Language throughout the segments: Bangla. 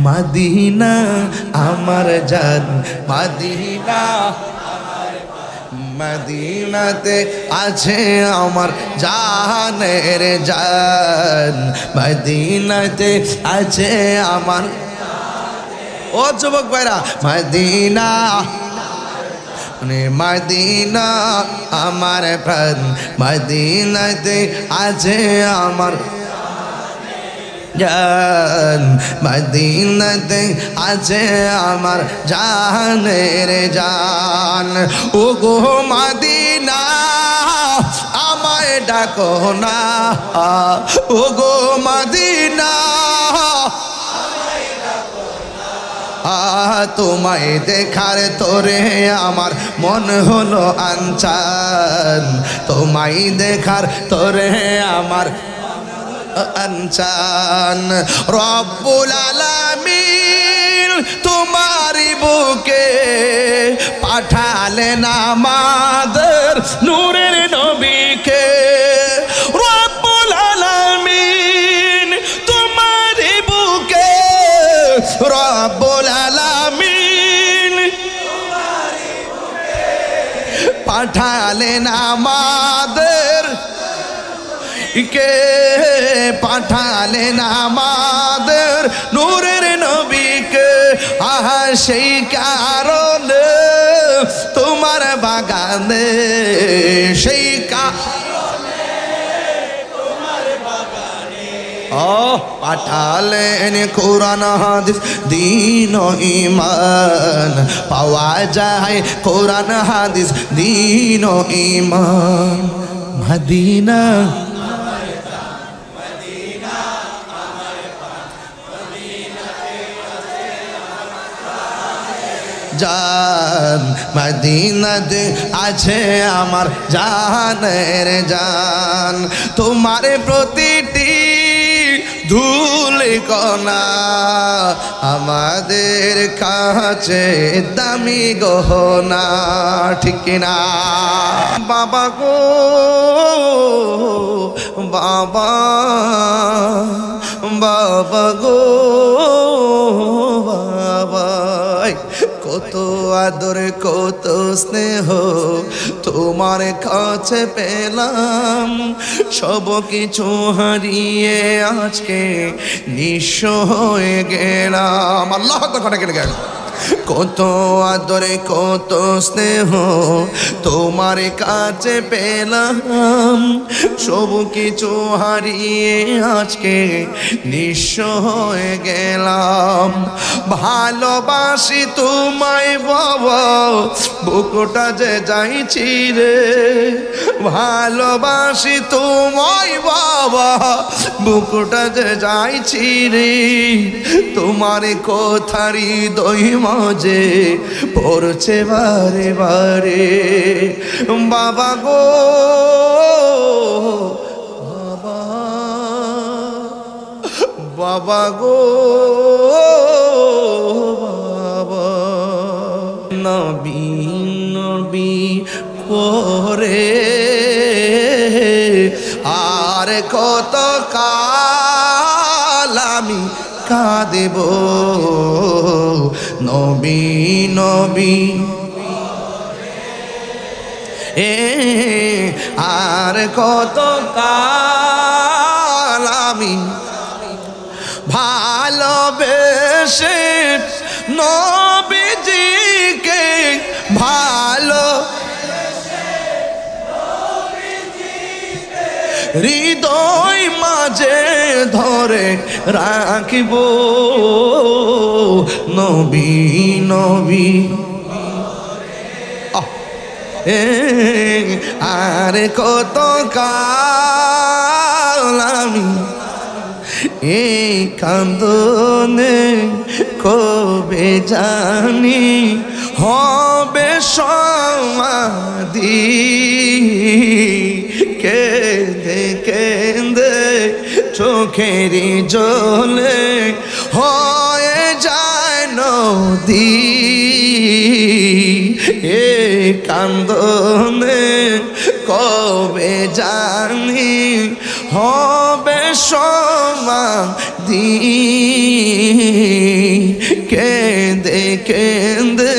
মদিনা আমার জান মদিনা মদিনাতে আছে আমার জানের জান মদিনাতে আছে আমার ও যুবক ভাইরা মদিনা মদিনা আমার প্রাণ মদিনাতে আছে আমার জান মদিনাতে আছে আমার জানের জান ও গো মদিনা আমায় ডাকো না ও গো মদিনা তোমায় দেখার তোরে আমার মন হলো আনচান তোমায় দেখার তোরে আমার আনচান রব্বুল আলামিন তোমারি বুকে পাঠালেন আমাদের নূরের নবীকে রব্বুল আলামিন তোমারি বুকে রব্বুল আলামিন তোমারি বুকে পাঠালেন আমাদের কে পাঠালেন আমাদের নূরের নবীকে আহা সেই কারণে তোমার বাগানে সেই কারণে তোমার বাগানে পাঠালেন কোরআন হাদিস দ্বীন ও ঈমান পাওয়া যায় কোরআন হাদিস দ্বীন ও ঈমান মদিনা জান মদিনাতে আছে আমার জানের জান তোমার প্রতিটি ধুলি কণা আমাদের কাছে দামি গহনা ঠিক না বাবা গো বাবা বাবা গো বাবা কত আদর কত স্নেহ তোমার কাছে পেলাম সব কিছু হারিয়ে আজকে নিঃস্ব হয়ে গেলাম আল্লাহ কথা কেটে গেল কত আদরে কত স্নেহ তোমার কাছে পেলাম সব কিছু হারিয়ে আজকে নিঃস্ব হয়ে গেলাম ভালোবাসি তোমায় বাবা বুকটা যে যাইছি রে ভালোবাসি তোমায় বাবা বুকটা যে যাইছি রে তোমার কথারি দই মাঝে পড়ছে বারে বারে বাবা গো বাবা বাবা গো বাবা নবী নবী করে আর কত কাল আমি কাঁদেব নবী নবী আর কত কাল আমি ভালোবেসে নবীজিকে ভালো হৃদয় মাঝে ধরে রাখিব নবী নবী আর কত কাল আমি এই কান্দনে কবে জানি হবে সমাধি কেঁদে কেঁদে চোখেরই জলে হয়ে যায় নদী এ কান্দনে কবে জানি হবে সমাধি কেঁদে কেঁদে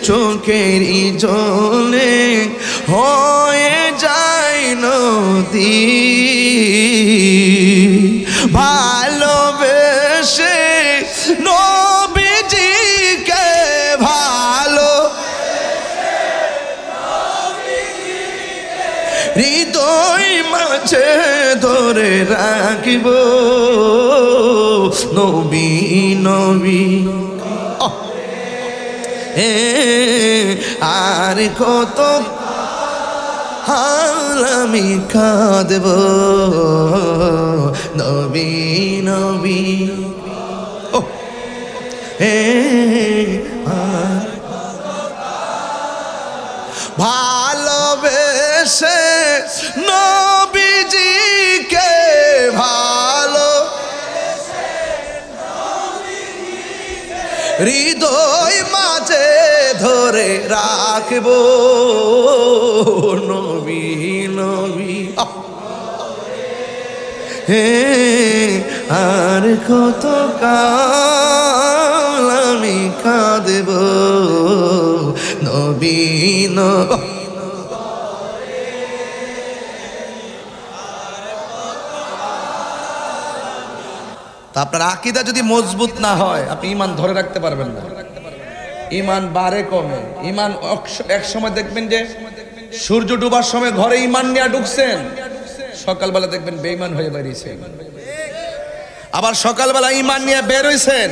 চোখেরই জলে হয়ে যায় নদী। ভালোবেসে নবীজিকে ভালো হৃদয় মাঝে ধরে রাখিব নবী নবী। আর কত হাল আমি কাঁদব নবী নবী। ভালোবেসে নবীজিকে ভালো হৃদয় মাঝে ধরে রাখব নবী নবী। আর কত কাল আমি কাঁদব নবী নবী। তা আপনার আকীদা যদি মজবুত না হয় আপনি ঈমান ধরে রাখতে পারবেন না। ঈমান বাড়ে কমে। ঈমান এক সময় দেখবেন যে সূর্য ডুবার সময় ঘরে ঈমান নিয়ে ঢুকছেন, সকালবেলা দেখবেন বেঈমান হয়ে বেরিয়েছেন। আবার সকালবেলা ঈমান নিয়ে বের হইছেন,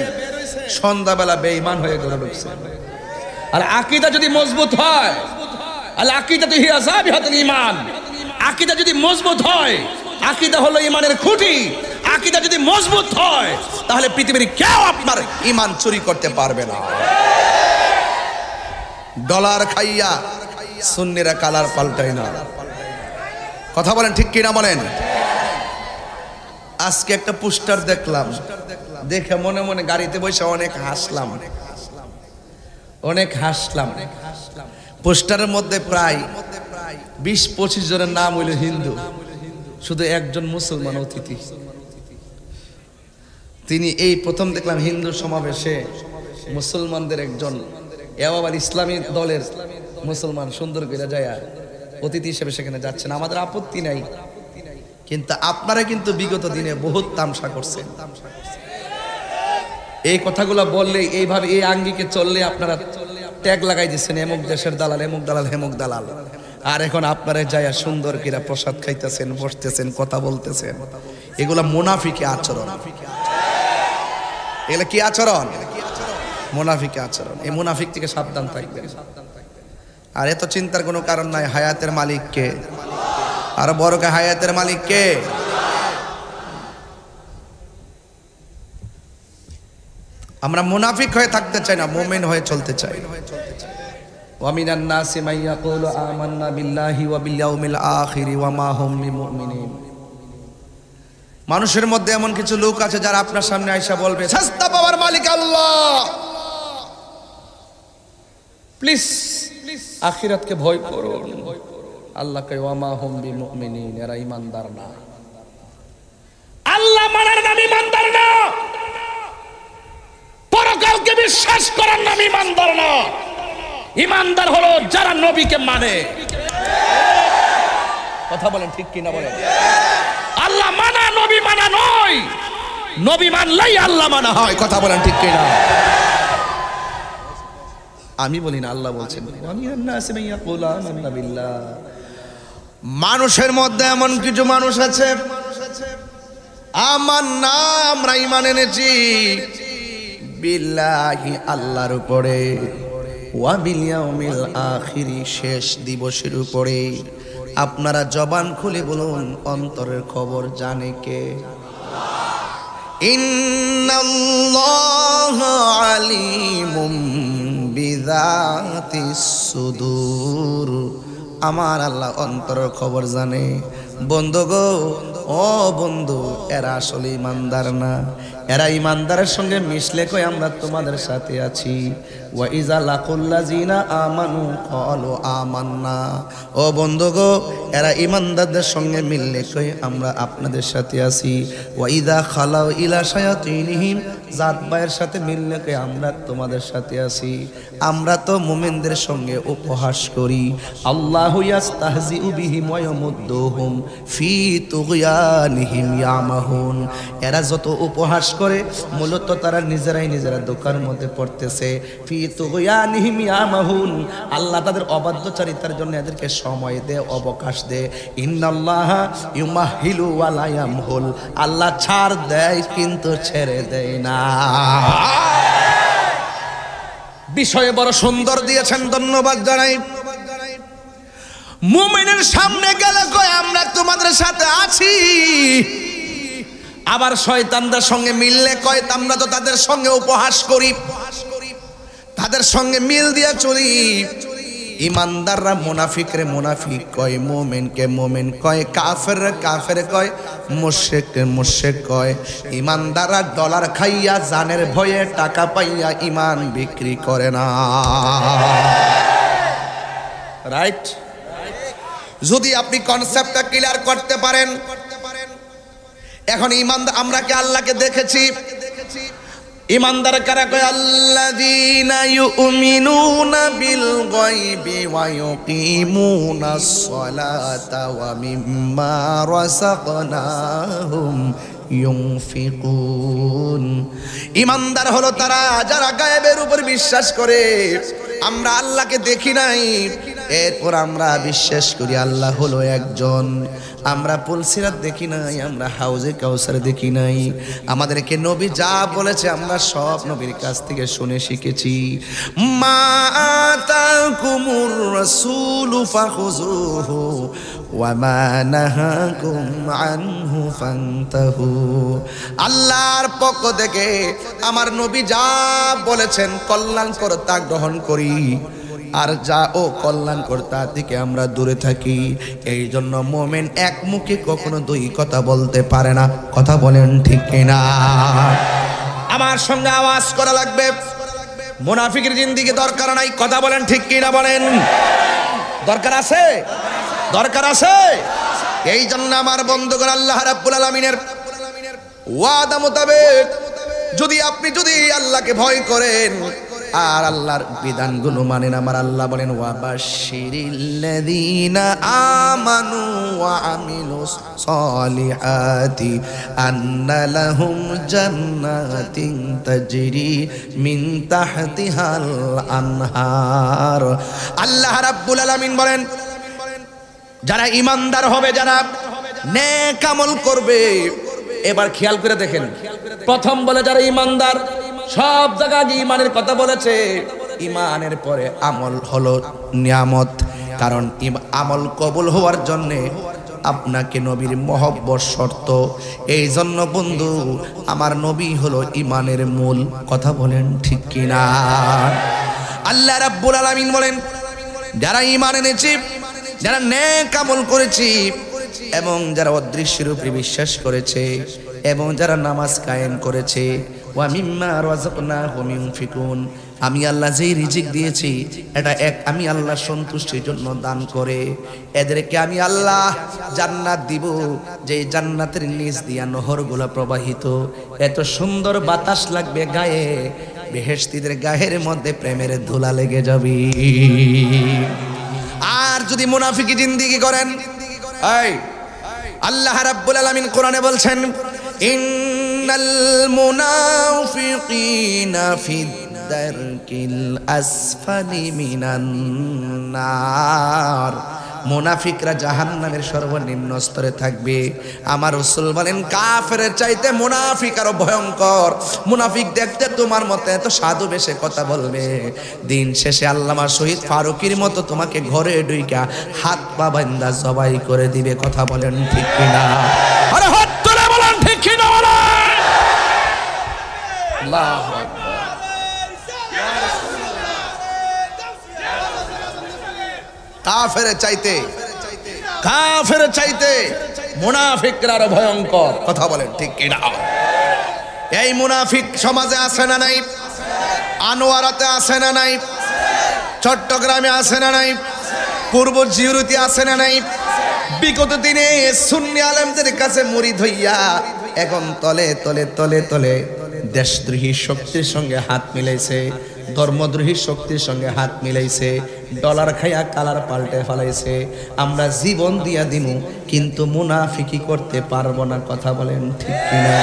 সন্ধ্যাবেলা বেঈমান হয়ে ঘরে ঢুকছেন। আর আকীদা যদি মজবুত হয়, আল আকীদাতু হিয়া যাবিহাতুল ঈমান, আকীদা যদি মজবুত হয়, আকীদা হলো ঈমানের খুঁটি। আকীদা যদি মজবুত হয় তাহলে পৃথিবীর কেউ আপনার ঈমান চুরি করতে পারবে না। ডলার খাইয়া সুন্নিরা কালার পাল্টায় না। কথা বলেন ঠিক কিনা বলেন? আজকে একটা পোস্টার দেখলাম, দেখে মনে মনে গাড়িতে বসে অনেক হাসলাম। পোস্টারের মধ্যে প্রায় 20-25 জনের নাম হইল হিন্দু, শুধু একজন মুসলমান অতিথি। তিনি এই প্রথম দেখলাম হিন্দু সমাবেশে মুসলমানদের একজন আবার ইসলামী দলের মুসলমান সুন্দর করে যায় অতিথি হিসেবে সেখানে যাচ্ছেন। আমাদের আপত্তি নাই, কিন্তু আপনারা কিন্তু বিগত দিনে বহুত তামসা করছেন। এই কথাগুলো বললে, এইভাবে এই আঙ্গিকে চললে আপনারা ট্যাগ লাগাই দিচ্ছেন এমুক দেশের দালাল, এমুক দালাল, হেমুক দালাল। আর এখন আপনারা যায়া সুন্দর করে প্রসাদ খাইতেছেন, বসতেছেন, কথা বলতেছেন। এগুলা মুনাফিকি আচরণ। এগুলা কি আচরণ? মুনাফিকি আচরণ। এই মুনাফিক থেকে সাবধান থাকবেন। আর এত চিন্তার কোনো কারণ নাই। হায়াতের মালিক কে? আর বড় কে? হায়াতের মালিক কে? আমরা মুনাফিক হয়ে থাকতে চাই না, মুমিন হয়ে চলতে চাই। ওয়া মিনান নাসি মান ইয়াকুলু আমান্না বিল্লাহি ওয়া বিল ইয়াউমিল আখির ওয়া মা হুম বিমুমিনিন। মানুষের মধ্যে এমন কিছু লোক আছে যারা আপনার সামনে আইসা বলবে সস্তা পাওয়ার মালিক আল্লাহ, প্লিজ আখিরাতকে ভয় করুন। আল্লাহকে ওয়া মা হুম বিমুমিনিন, এরা ঈমানদার না। আল্লাহ মানার নাম ঈমানদার না, পরকালকে বিশ্বাস করার নাম ঈমানদার না। ঈমানদার হলো যারা নবীকে মানে। কথা বলেন ঠিক কিনা বলেন? আল্লাহ মানা নবী মানা নয়, নবী মানলেই আল্লাহ মানা হয়। কথা বলেন ঠিক কিনা? আমি বলি না, আল্লাহ বলছেন। মানুষের মধ্যে এমন কিছু মানুষ আছে, আমার নাম আমরা ঈমান এনেছি বিল্লাহি, আল্লাহর উপরে, ওয়া বিল ইয়াউমিল আখির, শেষ দিবসের উপরে। আপনারা জবান খুলে বলুন, অন্তরের খবর জানে কে? ইন্নাল্লাহা আলিমুম বিযাতিস সুদূর। আমার আল্লাহ অন্তরের খবর জানে। বন্ধু গো, ও বন্ধু, এরা আসলে ইমানদার না। এরা ইমানদারের সঙ্গে মিশলে কই আমরা তোমাদের সাথে আছি। ওয়া ইজা লাকুল্লাযিনা আমানু ক্বালু আমান্না। ও বন্ধু গো, এরা ইমানদারদের সঙ্গে মিললে কই আমরা আপনাদের সাথে আছি। ওয়া ইযা খালাউ ইলা শায়াতিনহিম, জাত ভাইয়ের সাথে মিললে কই আমরা তোমাদের সাথে আছি। আমরা তো মুমিনদের সঙ্গে উপহাস করি। আল্লাহু ইয়াস্তাহজিউ বিহিম ওয়া ইয়ামুদ্দুহুম ফি তুগয়ানিহিম ইয়ামাহুন। এরা যত উপহাস করে মূলত তারা নিজেরা দোকার মধ্যে পড়তেছে। ফি তুগয়ানিহিম ইয়ামাহুন, আল্লাহ তাদের অবাধ্যচারিতার জন্য এদেরকে সময় দেয়, অবকাশ দেয়। ইন্নাল্লাহা ইউমাহিলু ওয়া লা ইয়ামহুল, আল্লাহ ছাড় দেয় কিন্তু ছেড়ে দেয় না। বিষয়ে বড় সুন্দর দিয়েছেন, ধন্যবাদ জানাই। মুমিনের সামনে গেলে কয় আমরা তোমাদের সাথে আছি, আবার শয়তানদের সঙ্গে মিললে কয় আমরা তো তাদের সঙ্গে উপহাস করি, তাদের সঙ্গে মিল দিয়ে চলি। ইমানদাররা মুনাফিকরে মুনাফিক কয়, মুমিনকে মুমিন কয়, কাফের কাফের কয়, মুশরিককে মুশরিক কয়। ইমানদাররা ডলার খাইয়া জানের ভয়ে টাকা পাইয়া ইমান বিক্রি করে না। রাইট? যদি আপনি কনসেপ্টটা ক্লিয়ার করতে পারেন। এখন ইমানদার, আমরা কি আল্লাহকে দেখেছি? ইমানদার কারা কয়? আল্লাযীনা ইউমিনুনা বিল গায়বি ওয়া ইউকিমুনাস সালাতা ওয়া মিম্মা রাযাকনাহুম ইউনফিকুন। ইমানদার হলো তারা যারা গায়েবের উপর বিশ্বাস করে। আমরা আল্লাহকে দেখি নাই, এরপর আমরা বিশ্বাস করি আল্লাহ হলো একজন। আমরা পুলসিরাত দেখি নাই, আমরা হাউজে কাউসার দেখি নাই। আমাদেরকে নবী যা বলেছে আমরা সব নবীর কাছ থেকে শুনে শিখেছি। মা আতাকুমুর রাসূলু ফাখুযুহু ওয়া মা নাহাকুম আনহু ফান্তাহু। আল্লাহর পক্ষ থেকে আমার নবী যা বলেছেন কল্যাণকর তা গ্রহণ করি, আর যা ও কল্যাণকর তা থেকে আমরা দূরে থাকি। এই জন্য মুমিন এক মুখে কখনো দুই কথা বলতে পারে না। কথা বলেন ঠিক কিনা? আমার সঙ্গে আওয়াজ করা লাগবে। মুনাফিকের জিন্দেগি দরকার নাই। কথা বলেন ঠিক কিনা? বলেন দরকার আছে? দরকার আছে। এই জন্য আমার বন্ধুগণ, আল্লাহ রাব্বুল আলামিনের ওয়াদা মোতাবেক যদি আপনি আল্লাহকে ভয় করেন আর আল্লাহর বিধানগুলো মানেন, আমার আল্লাহ বলেন ওয়াবাশশিরিল্লাযীনা আমানু ওয়া আমিলুস সলিহাতি আন্না লাহুম জান্নাতিন তাজরি মিন তাহতিহাল আনহার। আল্লাহ রাব্বুল আলামিন বলেন যারা ইমানদার হবে, যারা নেক আমল করবে। এবার খেয়াল করে দেখেন, প্রথম বলে যারা ইমানদার, সব জায়গায় ইমানের কথা বলেছে। ইমানের পরে আমল হলো নিয়ামত, কারণ আমল কবুল হওয়ার জন্য আপনাকে নবীর মহব্বত শর্ত। এই জন্য বন্ধু, আমার নবী হলো ইমানের মূল। কথা বলেন ঠিক কিনা? আল্লাহ রাব্বুল আলামিন বলেন যারা ঈমান এনেছি, যারা নেক আমল করেছি, এবং যারা অদৃশ্যের উপরে বিশ্বাস করেছে, এবং যারা নামাজ কায়েম করেছে, ওয়া মিম্মা রাযাকনাহুম ইউনফিকুন, আমি আল্লাহ যেই রিজিক দিয়েছি এটা আমি আল্লাহ সন্তুষ্টির জন্য দান করে এদেরকে আমি আল্লাহ জান্নাত দিব, যে জান্নাতের নিচ দিয়া নহরগুলো প্রবাহিত। এত সুন্দর বাতাস লাগবে গায়ে, বেহেশতীদের গায়ের মধ্যে প্রেমের ধুলা লেগে যাবে। আর যদি মুনাফিকি জিন্দেগি করেন, এই আল্লাহ রাব্বুল আলামিন কোরআনে বলছেন ইন্নাল মুনাফিকিনা ফিদ দারকিল আসফালি মিনান নার। মুনাফিকরা জাহান্নামের সর্বনিম্ন স্তরে থাকবে। আমার রাসূল বলেন কাফেরের চাইতে মুনাফিক আরো ভয়ঙ্কর। মুনাফিক দেখতে তোমার মতো এত সাধু বেশে কথা বলবে, দিন শেষে আল্লামা শহীদ ফারুকীর মতো তোমাকে ঘরে ঢুইকা হাত পা বাঁধা জবাই করে দিবে। কথা বলেন ঠিক কিনা? আরে হাত তুলে বলেন ঠিক কিনা? বলেন আল্লাহু আকবার। কাফের চাইতে মুনাফিকরা আরো ভয়ঙ্কর। কথা বলেন ঠিক কিনা? এই মুনাফিক সমাজে আছে না নাই? আনোয়ারাতে আছে না নাই? চট্টগ্রামে আছে না নাই? পূর্ব জিউরিতে আছে না নাই? বিগত দিনে সুন্নি আলেমদের কাছে মুরিদ হইয়া এখন তলে তলে তলে তলে দেশদ্রোহী শক্তির সঙ্গে হাত মিলাইছে, ধর্মদ্রোহী শক্তির সঙ্গে হাত মিলাইছে, ডলার খাইয়া কালার পাল্টে ফেলাইছে। আমরা জীবন দিয়া দিমু কিন্তু মুনাফিকি করতে পারবো না। কথা বলেন ঠিক কিনা?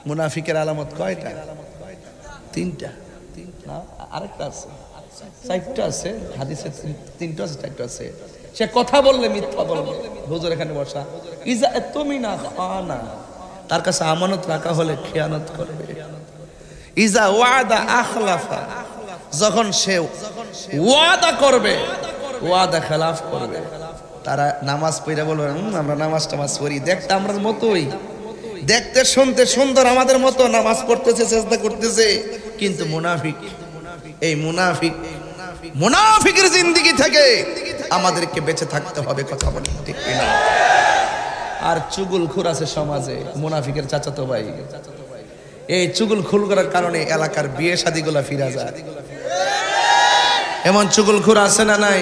মুনাফিকের আলামত কয়টা? তিনটা না আরেকটা আছে, চারটা আছে হাদিসে, তিনটা আছে চারটা আছে। সে কথা বললে মিথ্যা বলবে। হুজুর এখানে বসা। ইজা তুমিনা খানা, তার কাছে আমানত রাখা হলে খেয়ানত করবে। ইজা ওয়াদা আখলাফা, যখন সে ওয়াদা করবে ওয়াদা খেলাফ করবে। তারা নামাজ পড়ে বলবে আমরা নামাজ টামাজ পড়ি, দেখতে আমরা মতোই, দেখতে শুনতে সুন্দর আমাদের মতো, নামাজ পড়তেছে চেষ্টা করতেছে, কিন্তু মুনাফিক। এই মুনাফিকের জিন্দেগি থেকে আমাদেরকে বেঁচে থাকতে হবে। কথা বলি ঠিক কিনা? আর চুগলখোর আছে সমাজে, মুনাফিকের চাচাতো ভাই। এই চুগলখোর করার কারণে এলাকার বিয়ে শাদীগুলা ফিরা যায়। এমন চুগলখোর আছে না নাই?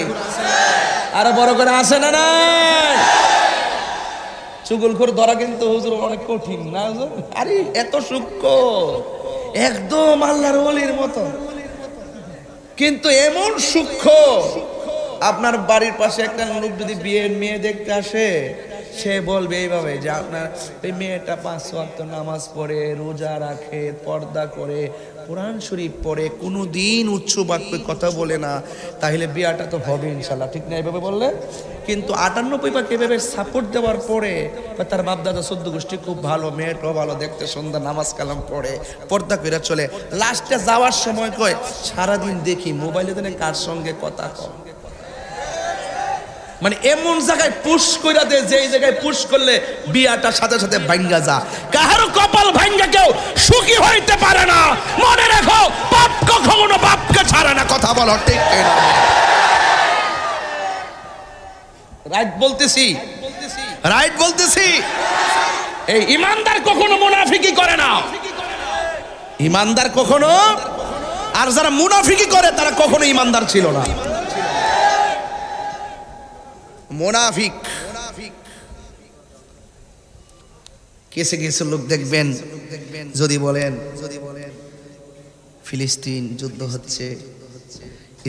আরো বড় করে আছে না নাই? চুগলখোর ধরা কিন্তু হুজুর অনেক কঠিন না হুজুর? আরে এত সূক্ষ্ম, একদম আল্লাহর ওলির মতো, কিন্তু এমন সূক্ষ্ম। আপনার বাড়ির পাশে একটা লোক যদি বিয়ের মেয়ে দেখতে আসে, সে বলবে এইভাবে যে আপনার ওই মেয়েটা 5 ওয়াক্ত নামাজ পড়ে, রোজা রাখে, পর্দা করে, কোরআন শরীফ পড়ে, কোনোদিন উচ্চ বাক্যে কথা বলে না, তাহলে বিয়াটা তো হবে ইনশাল্লাহ। ঠিক না? এইভাবে বললে। কিন্তু 98 এভাবে সাপোর্ট দেওয়ার পরে তার বাপ দাদা 14 গোষ্ঠী খুব ভালো, মেয়েটাও ভালো, দেখতে সুন্দর, নামাজ কালাম পড়ে, পর্দা করে চলে, লাস্টে যাওয়ার সময় কয় সারাদিন দেখি মোবাইলে দেনে কার সঙ্গে কথা কম। মানে এমন জায়গায় পুশ কইরা দে, যেই জায়গায় পুশ করলে বিয়াটা সাথে সাথে ভাঙ্গা যা। কাহারও কপাল ভাঙ্গা কেউ সুখী হইতে পারে না। মনে রাখো, পাপ কখনো বাপকে ছাড়ে না। কথা বলো ঠিক কিনা? রাইট বলতেছি, রাইট বলতেছি। এই ইমানদার কখনো মুনাফিকি করে না, ইমানদার কখনো। আর যারা মুনাফিকি করে তারা কখনো ইমানদার ছিল না। মুনাফিক কিছু কিছু লোক দেখবেন, যদি বলেন ফিলিস্তিন যুদ্ধ হচ্ছে,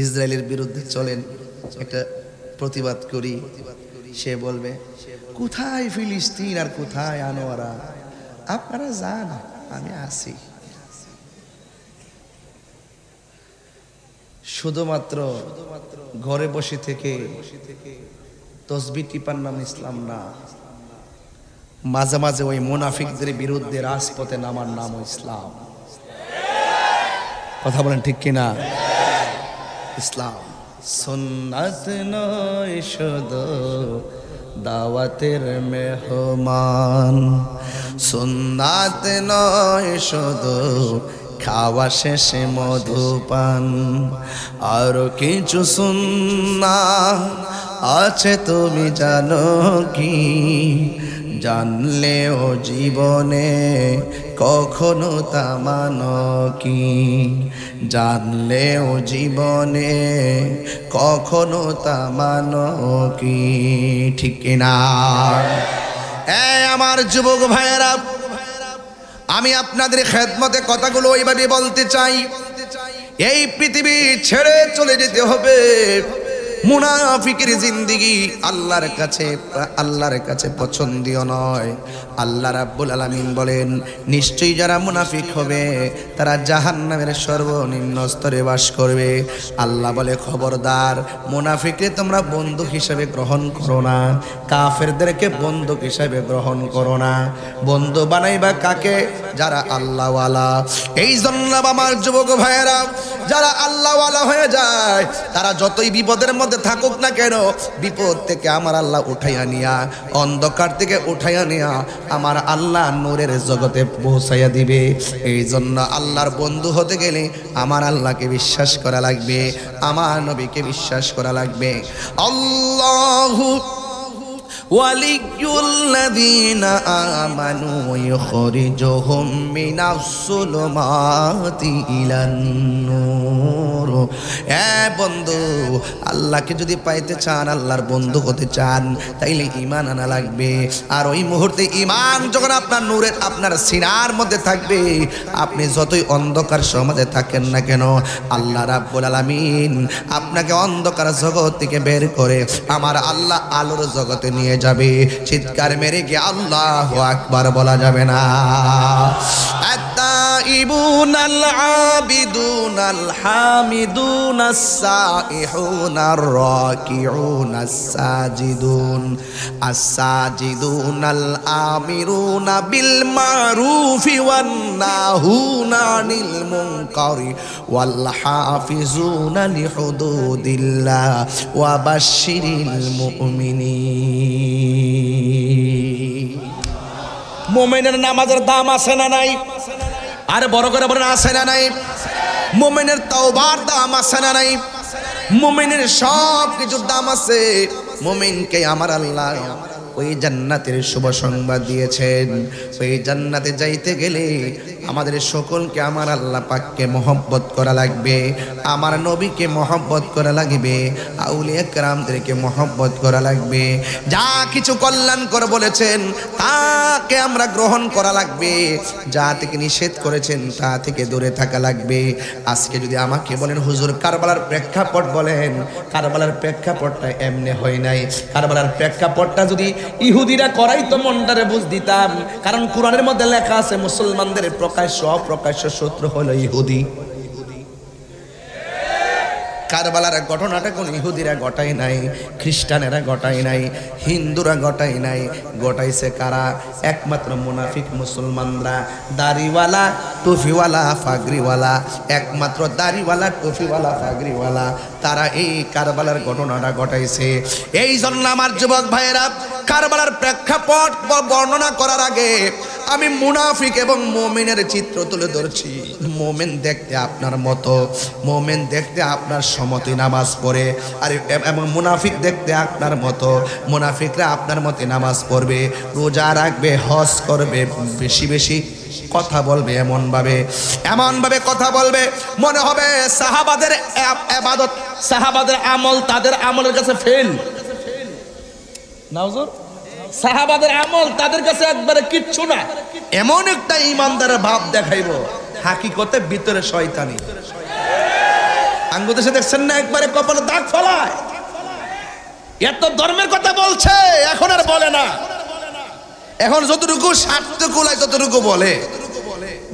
ইসরায়েলের বিরুদ্ধে চলেন একটা প্রতিবাদ করি, সে বলবে কোথায় ফিলিস্তিন আর কোথায় আনোয়ারা, আপনারা যান আমি আছি। শুধুমাত্র ঘরে বসে থেকে তসবিহ টিপার নাম ইসলাম না, মাঝে মাঝে ওই মুনাফিকদের বিরুদ্ধে রাজপথে নামার নাম ইসলাম। কথা বলেন ঠিক কিনা? ইসলাম সুন্নাত নয় শুধু দাওয়াতের মেহমান, সুন্নাত নয় শুধু খাওয়া শেষে মধুপান, আর কিছু সুন্নাহ আছে তুমি জানো কি? জানলেও জীবনে কখনো তা মানো কি? জানলেও জীবনে কখনো তা মানো কি? ঠিক কিনা? আমার যুবক ভাইয়েরা, আমি আপনাদের খেদমতে কথাগুলো ওইভাবে বলতে চাই। এই পৃথিবী ছেড়ে চলে যেতে হবে। মুনাফিকের জিন্দেগি আল্লাহর কাছে পছন্দীয় নয়। আল্লাহ রাব্বুল আলামিন বলেন, নিশ্চয়ই যারা মুনাফিক হবে তারা জাহান্নামের সর্বনিম্ন স্তরে বাস করবে। আল্লাহ বলে, খবরদার মুনাফিককে তোমরা বন্ধু হিসেবে গ্রহণ করো না, কাফেরদেরকে বন্ধু হিসেবে গ্রহণ করো না। বন্ধু বানাইবা কাকে? যারা আল্লাহওয়ালা। এই জন্য আমার যুবক ভাইয়েরা, যারা আল্লাহওয়ালা হয়ে যায় তারা যতই বিপদের মধ্যে থাকুক না কেন, বিপদ থেকে আমার আল্লাহ উঠাইয়া নিয়া, অন্ধকার থেকে উঠাইয়া নিয়া আমার আল্লাহ নূরের জগতে পৌঁছাইয়া দিবে। এই জন্য আল্লাহর বন্ধু হতে গেলে আমার আল্লাহকে বিশ্বাস করা লাগবে, আমার নবীকে বিশ্বাস করা লাগবে। আল্লাহু ওয়ালিয়ুল্লাযীনা আমানু ইখরিজুহুম মিনাস সুলুমাতি ইলান নূর। বন্ধু, আল্লাহকে যদি পাইতে চান, আল্লাহর বন্ধু হতে চান, তাইলে ঈমান আনা লাগবে। আর ওই মুহূর্তে ঈমান যখন আপনার নূরের আপনার সিনার মধ্যে থাকবে, আপনি যতই অন্ধকার সমাজে থাকেন না কেন, আল্লাহ রাব্বুল আলামিন আপনাকে অন্ধকার জগৎ থেকে বের করে আমার আল্লাহ আলোর জগতে নিয়ে যাবে। চিৎকার মেরে গিয়ে আল্লাহু আকবার বলা যাবে না? আত-তাইবুনাল আবিদুনাল হামিদুনাস সাইহুনার রাকিউনাস সাজিদুন আস-সাজিদুনাল আমিরুনা বিল মারুফি ওয়ান নাহুনা আনিল মুনকারি ওয়াল হাফিজুনা লিহুদুদিল্লাহ ওয়া বাশশিরিল মুমিনিন। মুমিনের নামাজের দাম আছে না নাই? আরে বড় করে বলেন, আছে না নাই? মুমিনের তাওবার দাম আছে না নাই? মুমিনের সব কিছুর দাম আছে। মুমিনকে আমার আল্লাহ ওই জান্নাতের শুভ সংবাদ দিয়েছেন। ওই জান্নাতে যাইতে গেলে আমাদের সকলকে আমার আল্লাহ পাককে মহব্বত করা লাগবে, আমার নবীকে মহব্বত করা লাগবে, আউলিয়া কেরামদেরকে মহব্বত করা লাগবে। যা কিছু কল্যাণ করে বলেছেন তাকে আমরা গ্রহণ করা লাগবে, যা থেকে নিষেধ করেছেন তা থেকে দূরে থাকা লাগবে। আজকে যদি আমাকে বলেন হুজুর কারবালার প্রেক্ষাপট বলেন, কারবালার প্রেক্ষাপটটা এমনি হয় নাই। কারবালার প্রেক্ষাপটটা যদি ইহুদিরা করাই তো মনটারে বুঝ দিতাম, কারণ কোরআনের মধ্যে লেখা আছে মুসলমানদের প্রকাশ্য অপ্রকাশ্য শত্রু হলো ইহুদি। কারবালার ঘটনাটা কোন ইহুদিরা ঘটাই নাই, খ্রিস্টানেরা ঘটাই নাই, হিন্দুরা ঘটাই নাই, ঘটাইছে কারা? একমাত্র মুনাফিক মুসলমানরা, দাড়িওয়ালা টুপিওয়ালা ফাগরিওয়ালা, একমাত্র দাড়িওয়ালা টুপিওয়ালা ফাগরিওয়ালা, তারা এই কারবালার ঘটনাটা ঘটাইছে। এই জন্য আমার যুবক ভাইয়েরা, কারবালার প্রেক্ষাপট বর্ণনা করার আগে আমি মুনাফিক এবং মুমিনের চিত্র তুলে ধরছি। মুমিন দেখতে আপনার মতো, মুমিন দেখতে আপনার সমতি নামাজ পড়ে, আর এবং মুনাফিক দেখতে আপনার মতো। মুনাফিকরা আপনার মতো নামাজ পড়বে, রোজা রাখবে, হজ করবে, বেশি বেশি কথা বলবে, এমন ভাবে কথা বলবে মনে হবে সাহাবাদের ইবাদত, সাহাবাদের আমল তাদের আমলের কাছে ফেল। নাউজুর, সাহাবাদের আমল তাদের কাছে একবারে কিচ্ছু না, এমন একটা ইমানদারের ভাব দেখাইব, হাকিকতে ভিতরে শয়তানি। আঙ্গুদেশে দেখছেন না, একবারে কপালে দাগ ফলায়। এত ধর্মের কথা বলছে, এখন আর বলে না। এখন যতটুকু স্বার্থ কুলায় ততটুকু বলে।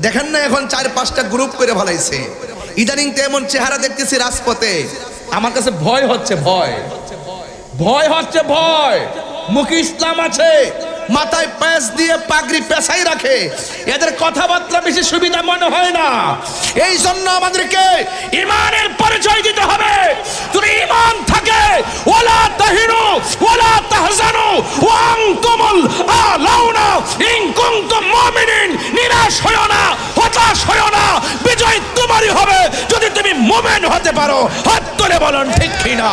দেখেন না, এখন 4-5টা গ্রুপ করে ফলাইছে। ইদানিং তো এমন চেহারা দেখতেছি রাজপথে, আমার কাছে ভয় হচ্ছে। মুখে ইসলাম আছে, মাথায় প্যাঁচ দিয়ে পাগড়ি পেছাই রাখে, এদের কথাবার্তা বেশি সুবিধা মনে হয় না। এই জন্য আমাদেরকে ঈমানের পরিচয় দিতে হবে। যদি ঈমান থাকে, ওয়ালা তাহিনু ওয়ালা তাহজানু ওয়া আনতুমুল আলাউনা ইন কুনতুম মুমিনিন। নিরাশ হয়ো না, হতাশ হয়ো না, বিজয় তোমারই হবে যদি তুমি মুমিন হতে পারো। হাত তুলে বলুন ঠিক কিনা?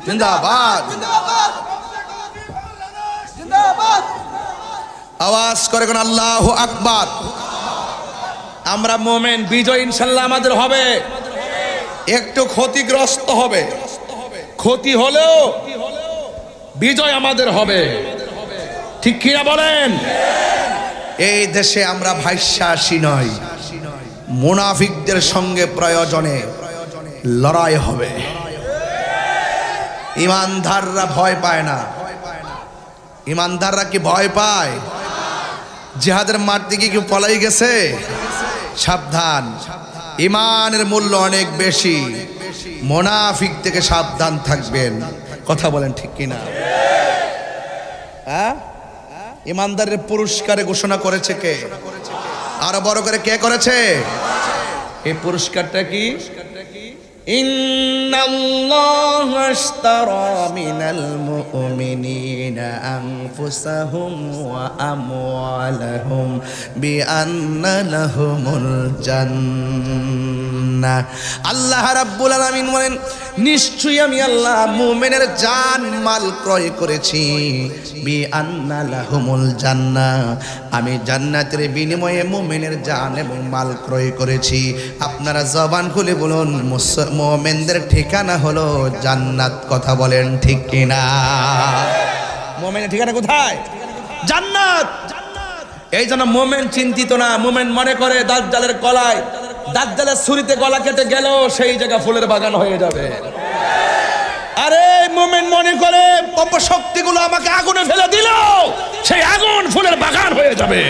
জিন্দাবাদ, আওয়াজ করে কোন আল্লাহু আকবার। আমরা মুমিন, বিজয় ইনশাআল্লাহ আমাদের হবে। একটু ক্ষতিগ্রস্ত হবে, ক্ষতি হলেও বিজয় আমাদের হবে, ঠিক কিনা বলেন? এই দেশে আমরা ভাইশ্বাসী নই, মুনাফিকদের সঙ্গে প্রয়োজনে লড়াই হবে। ইমানদাররা ভয় পায় না। ইমানদাররা কি ভয় পায়? জিহাদের মাঠ থেকে কি পলাই গেছে? সাবধান, ইমানের মূল্য অনেক বেশি। মুনাফিক থেকে সাবধান থাকবেন। কথা বলেন ঠিক কিনা? হ্যাঁ, ইমানদারের পুরস্কারে ঘোষণা করেছে কে? আরো বড় করে কে করেছে? এই পুরস্কারটা কি? ইন্নাল্লাহা আশতারা মিনাল মুমিনিনা আনফুসাহুম ওয়া আমওয়ালাহুম বিআন্না লাহুমুল জান্নাহ। আল্লাহ রাব্বুল আলামিন বলেন, নিশ্চয়ই আমি আল্লাহ মুমিনের জান মাল ক্রয় করেছি, বিআন্না লাহুমুল জান্নাহ, আমি জান্নাতের বিনিময়ে মুমিনের জান এবং মাল ক্রয় করেছি। আপনারা জবান খুলে বলুন, মুমিনদের ঠিকানা হলো জান্নাত। কথা বলেন ঠিক কিনা? মুমিনের ঠিকানা কোথায়? জান্নাত। এই জন্য মুমিন চিন্তিত না, মুমিন মনে করে দাজ্জালের গলায়, দাজ্জালের ছুরিতে গলা কেটে গেল সেই জায়গা ফুলের বাগান হয়ে যাবে। আরে মুমিন মনে করে অপশক্তিগুলো আমাকে আগুনে ফেলে দিল, সেই আগুন ফুলের বাগান হয়ে যাবে।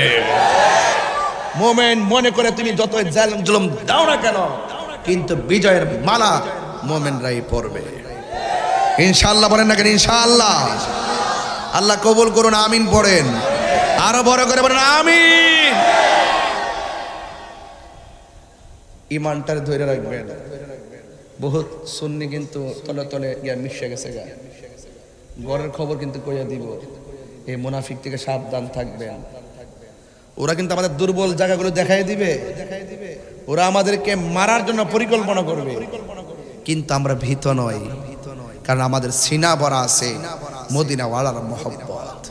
মুমিন মনে করে তুমি যতই জুলুম দাও না কেন, কিন্তু বিজয়ের মালা মুমিনরাই পড়বে। ইনশাআল্লাহ বলেন না কেন? ইনশাআল্লাহ। আল্লাহ কবুল করুন, আমিন পড়েন, আরো বড় করে বলেন আমিন। ইমানটার ধরে রাখবেন। বহুত সুন্নি কিন্তু তলে তলে গিয়া মিশে গেছে গা, ঘরের খবর কিন্তু কইয়া দিব। এই মুনাফিক থেকে সাবধান থাকবেন। ওরা কিন্তু আমাদের দুর্বল জায়গাগুলো দেখাই দিবে, ওরা আমাদেরকে মারার জন্য পরিকল্পনা করবে, কিন্তু আমরা ভীত নই, কারণ আমাদের সিনা ভরা আছে মদিনাওয়ালার মহব্বত।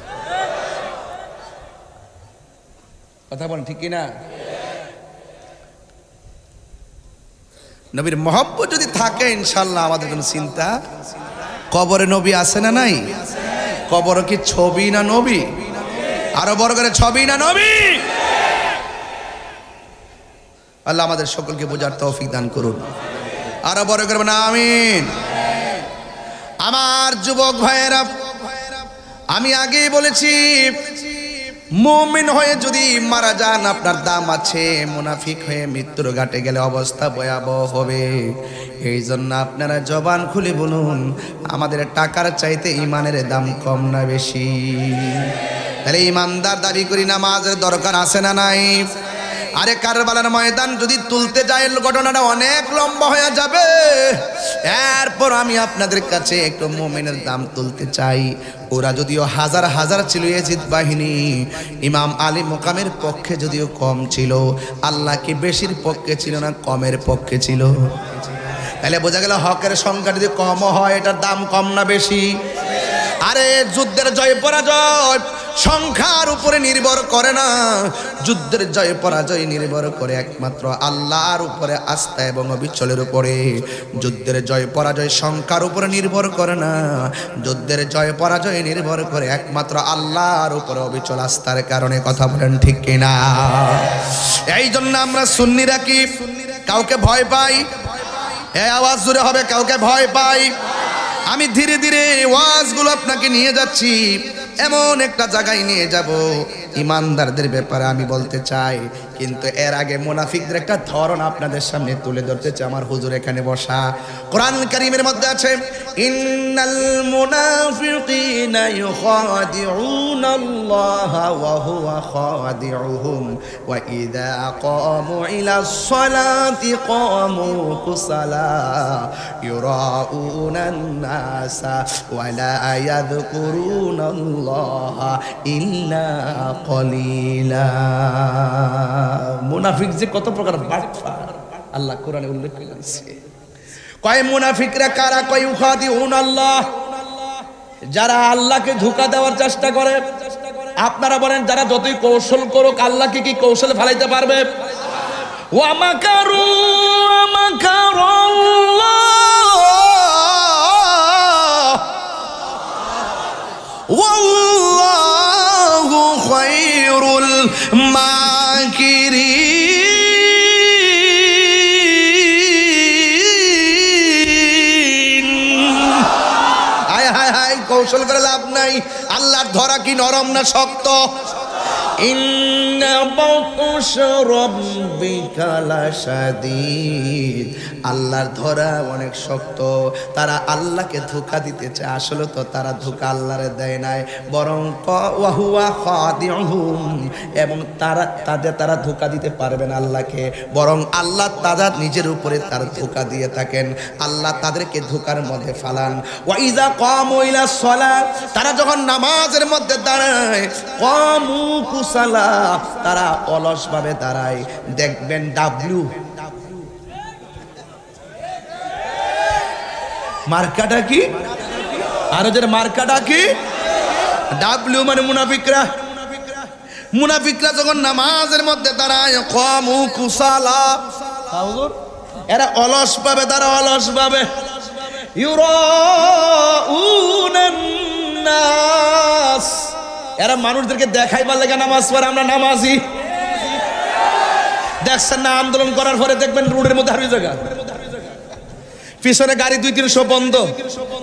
কথা বলেন ঠিক কিনা? নবীর মহব্বত যদি থাকে ইনশাআল্লাহ আমাদের কোনো চিন্তা। কবরে নবী আছে না নাই? কবর কি ছবি না নবী? আরো বড় করে ছবি না নবী? আল্লাহ আমাদের সকলকে বোঝার তৌফিক দান করুন, আরো বড় করে বলেন আমিন। আমার যুবক ভাইয়েরা, আমি আগেই বলেছি, মুমিন হয়ে যদি মারা যান আপনার দাম আছে, মুনাফিক হয়ে মৃত্যুর ঘাটে গেলে অবস্থা ভয়াবহ হবে। এই জন্য আপনারা জবান খুলে বলুন, আমাদের টাকার চাইতে ইমানের দাম কম না বেশি? তাহলে ইমানদার দাবি করি, নামাজের দরকার আছে না নাই? আরে কারবালার ময়দান যদি তুলতে যাই ঘটনাটা অনেক লম্বা হয়ে যাবে। এরপর আমি আপনাদের কাছে একটু মুমিনের দাম তুলতে চাই। ওরা যদিও হাজার হাজার ছিল ইয়াজিদ বাহিনী, ইমাম আলী মোকামের পক্ষে যদিও কম ছিল, আল্লাহ কি বেশির পক্ষে ছিল না কমের পক্ষে ছিল? তাহলে বোঝা গেল হকের সংখ্যা যদি কম হয় এটার দাম কম না বেশি? আরে যুদ্ধের জয় পরাজয় সংখ্যার উপরে নির্ভর করে না, যুদ্ধের জয় পরাজয় নির্ভর করে একমাত্র আল্লাহর উপরে আস্থা এবং অবিচলের উপরে। যুদ্ধের জয় পরাজয় সংখ্যার উপরে নির্ভর করে না, যুদ্ধের জয় পরাজয় নির্ভর করে একমাত্র আল্লাহর উপরে অবিচল আস্থার কারণে। কথা বলেন ঠিক কিনা? এই জন্য আমরা সুন্নিরা কি কাউকে ভয় পাই? এই আওয়াজ জোরে হবে, কাউকে ভয় পাই? আমি ধীরে ধীরে ওয়াজগুলো আপনাকে নিয়ে যাচ্ছি, এমন একটা জায়গায় নিয়ে যাব ইমানদারদের ব্যাপারে আমি বলতে চাই, কিন্তু এর আগে মুনাফিকদের একটা ধরন আপনাদের সামনে তুলে ধরতে চাই। আমার হুজুর এখানে বসা, কোরআন কারীমের মধ্যে আছে, ইন্নাল মুনাফিকিনা ইউখাদিউনাল্লাহা ওয়া হুয়া খাদিউহুম ওয়া ইযা ক্বামু ইলাস সালাতি ক্বামু কুসালা ইউরাউনান নাসা ওয়া লা ইয়াযকুরুনাল্লাহা ইল্লা কলিলা। মুনাফিক যে কত প্রকার বাটপার আল্লাহ কোরআনে উল্লেখ করেছে। কয় মুনাফিকরা কারা? কয় ইউখাদিউনাল্লাহ, যারা আল্লাহকে ধোঁকা দেওয়ার চেষ্টা করে। আপনারা বলেন, যারা যতই কৌশল করুক আল্লাহকে কি কৌশল ফেলাইতে পারবে? ওয়া মাকারু ওয়া মাকারাল্লাহ ওয়াল্লাহু খায়রুল মাকিরিন। হায় হায় হায়, কৌশল করে লাভ নাই। আল্লাহর ধরা কি নরম না শক্ত? ইন্না বাতুশ রাব্বিকা লাশাদীদ, আল্লাহর ধরা অনেক শক্ত। তারা আল্লাহকে ধোঁকা দিতে চায়, আসলে তো তারা ধোঁকা আল্লাহরে দেয় নাই, বরং ওয়া হুয়া খাদিউহুম, এবং তারা ধোঁকা দিতে পারবে না আল্লাহকে, বরং আল্লাহ তাদের নিজের উপরে তার ধোঁকা দিয়ে থাকেন। আল্লাহ তাদেরকে ধোঁকার মধ্যে ফালান। ওয়া ইযা কামু ইলাস সালাত, তারা যখন নামাজের মধ্যে দাঁড়ায়, কামু কুসালা, তারা অলসভাবে দাঁড়ায়। দেখবেন ডাব্লিউ মার্কাটা কি, আরো যে মার্কাটা কি, ডাব্লিউ মানে মুনাফিকরা। মুনাফিকরা যখন নামাজের মধ্যে দাঁড়ায়, কামু কুসালা, এরা অলস পাবে, তারা অলস পাবে। ইউরাউনান নাস, এরা মানুষদেরকে দেখাইবার লাগে নামাজ পড়ে, আমরা নামাজি। দেখছেন না আন্দোলন করার পরে দেখবেন রোডের মধ্যে হারিয়ে জায়গা, পিছনে গাড়ি 2-300 বন্ধ,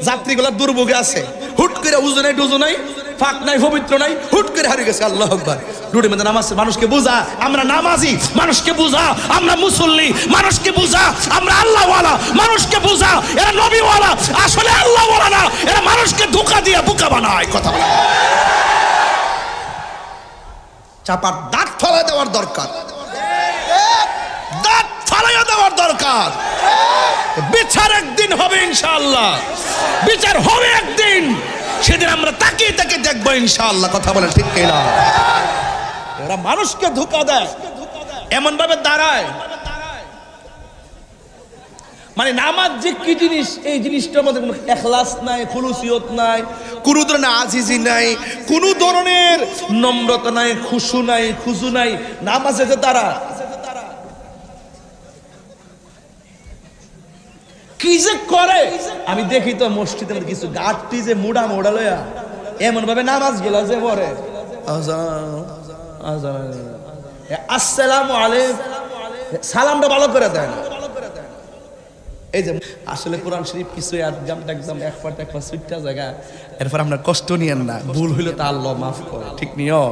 যাত্রীগুলা দুর্ভোগে আছে, হুট করে উজু নাই ডুজু নাই, ফাঁক নাই পবিত্র নাই, হুট করে হারিয়ে গেছে। আল্লাহু আকবার। রোডের মধ্যে নামাজ, মানুষকে বুঝা আমরা নামাজি, মানুষকে বুঝা আমরা মুসল্লি, মানুষকে বুঝা আমরা আল্লাহওয়ালা, মানুষকে বুঝা এরা নবীওয়ালা, আসলে আল্লাহওয়ালা না, এরা মানুষকে ধোঁকা দিয়ে বোকা বানায়। কথা বলা চাপার দাঁত ফেলে দেওয়ার দরকার, দাঁত ফালাইয়া দেওয়ার দরকার। বিচার একদিন হবে ইনশাআল্লাহ, বিচার হবে একদিন, সেদিন আমরা তাকিয়ে তাকিয়ে দেখবো ইনশাআল্লাহ। কথা বলেন ঠিক কিনা? এরা মানুষকে ধোঁকা দেয়, এমন ভাবে দাঁড়ায়, মানে নামাজ যে কি জিনিস, এই জিনিসটার মধ্যে কোনো ইখলাস নাই, খুলুসিয়ত নাই, কোনো ধরনের আজিজি নাই, কোনো ধরনের নম্রতা নাই, খুশু নাই, খুজু নাই। নামাজে যে তারা কি যে করে, আমি দেখি তো মসজিদের কিছু গাঠটি যে মুড়া মোড়া লয়া এমন ভাবে নামাজ গুলা যে পড়ে, আসসালামু আলাইকুম, সালামটা ভালো করে দেয় না। এই যে আসলে কোরআন শরীফ কিছু একদম এক সুইটটা জায়গা, এরপর আপনার কষ্ট নিয়েন না, ভুল হইলে তা আল্লাহ মাফ করে, ঠিক নিও।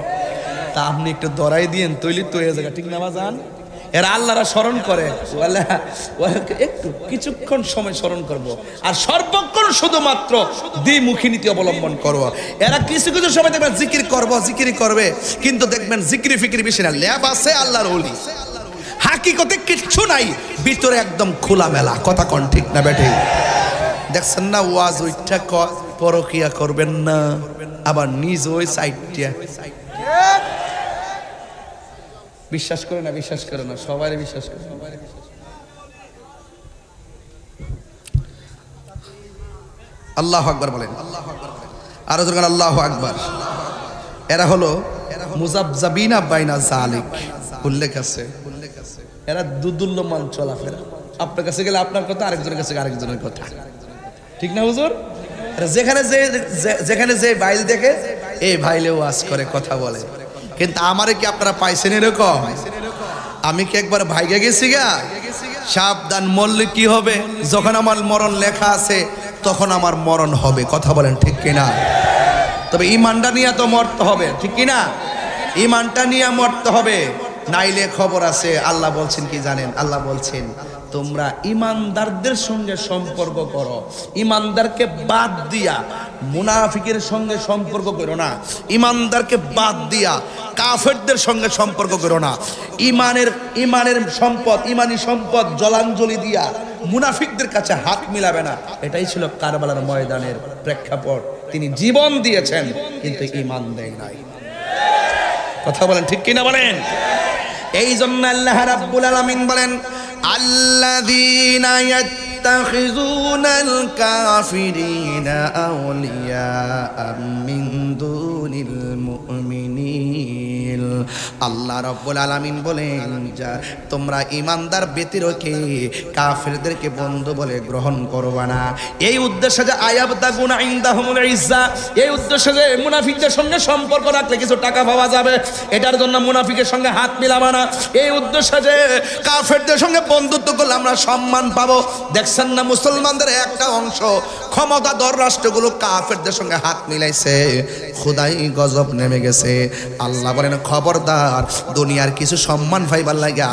তা আপনি একটু দরাই দিয়েন, তৈলি তো এই জায়গা ঠিক না বাজান। এরা আল্লাহরা স্মরণ করে, একটু কিছুক্ষণ সময় স্মরণ করব, আর সর্বক্ষণ শুধুমাত্র দ্বিমুখী নীতি অবলম্বন করব। এরা কিছু কিছু সময় দেখবেন জিকির করব, জিকিরি করবে, কিন্তু দেখবেন জিকিরি ফিকিরি বেশি না, ল্যাব আছে আল্লাহর ওলি, হাকিকতে কিচ্ছু নাই, ভিতরে একদম খোলামেলা। কথা কোন ঠিক না বেঠে? দেখছেন না ওয়াজ ওইটা পরকিয়া করবেন না, আবার নিজ ওই সাইডটা বিশ্বাস করে না, বিশ্বাস করে না, সবাই বিশ্বাস করে। আল্লাহু আকবার বলেন, আরো জোরে আল্লাহু আকবার। এরা হলো মুযাবযাবিনা বাইনা যালিক, উল্লেখ আছে, এরা দুদুল্যমান চলাফেরা। আপনার কাছে গেলে আপনার কথা, আরেকজনের কাছে আরেকজনের কথা, ঠিক না হুজুর? যেখানে যে ভাইল দেখে এই ভাইলেও ওয়াজ করে, কথা বলে। কিন্তু আমারে কি আপনারা পাইছেন এরকম? আমি কি একবার ভাইগে গেছি গা? সাবধান, মরলে কি হবে? যখন আমার মরণ লেখা আছে তখন আমার মরণ হবে। কথা বলেন ঠিক কিনা? তবে ইমানটা নিয়ে তো মরতে হবে, ঠিক কিনা? ইমানটা নিয়ে মরতে হবে, নাইলে খবর আছে। আল্লাহ বলছেন কি জানেন? আল্লাহ বলছেন তোমরা ইমানদারদের সঙ্গে সম্পর্ক করো, ইমানদারকে বাদ দিয়া মুনাফিকের সঙ্গে সম্পর্ক করো না, ইমানদারকে বাদ দিয়া কাফেরদের সঙ্গে সম্পর্ক করো না। ইমানের সম্পদ, ইমানি সম্পদ জলাঞ্জলি দিয়া মুনাফিকদের কাছে হাত মিলাবে না। এটাই ছিল কারবালার ময়দানের প্রেক্ষাপট। তিনি জীবন দিয়েছেন কিন্তু ইমান দেয় নাই। কথা বলেন ঠিক কিনা বলেন? এই জন্য আল্লাহ রাব্বুল আলামিন বলেন আল্লাযীনা ইয়াত্তাখিযুনাল কাফিরিনা আউলিয়া মিন দুনিল মুমিনিন। আল্লাহ রাব্বুল আলামিন বলেন যা তোমরা ঈমানদার ব্যতিরেকে কাফিরদেরকে বন্ধু বলে গ্রহণ করবা না। এই উদ্দেশ্যে যে আয়াবতাগুনা ইনদাহুমুল ইজ্জা, এই উদ্দেশ্যে যে মুনাফিকদের সঙ্গে সম্পর্ক রাখলে কিছু টাকা পাওয়া যাবে, এটার জন্য মুনাফিকের সঙ্গে হাত মিলাবা না। এই উদ্দেশ্যে যে কাফেরদের সঙ্গে বন্ধুত্ব করলে আমরা সম্মান পাবো। দেখছেন না মুসলমানদের একটা অংশ ক্ষমতাধর রাষ্ট্রগুলো কাফেরদের সঙ্গে হাত মিলাইছে, খোদাই গজব নেমে গেছে। আল্লাহ বলেন খবরদার, দুনিয়ার কিছু সম্মান পাইবার লাগিয়া,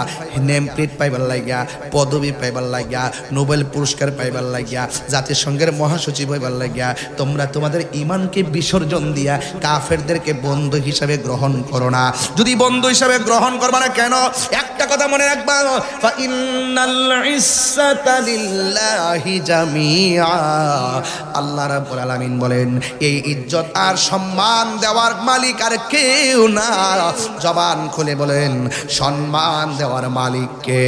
নেম প্লেট পাইবার লাগিয়া, পদবী পাইবার লাগিয়া, নোবেল পুরস্কার পাইবার লাগিয়া, জাতিসংঘের মহাসচিব হইবার লাগিয়া তোমরা তোমাদের ইমানকে বিসর্জন দিয়া কাফেরদেরকে বন্ধু হিসাবে গ্রহণ করো না। যদি বন্ধু হিসাবে গ্রহণ করবা না কেন, একটা কথা মনে রাখবা, ফা ইন্নাল ইজ্জাতা লিল্লাহি জামিআ। আল্লাহ রাব্বুল আলামিন বলেন এই ইজ্জত আর সম্মান দেওয়ার মালিক আর কেউ না। জবান খুলে বলেন সম্মান দেওয়ার মালিক কে?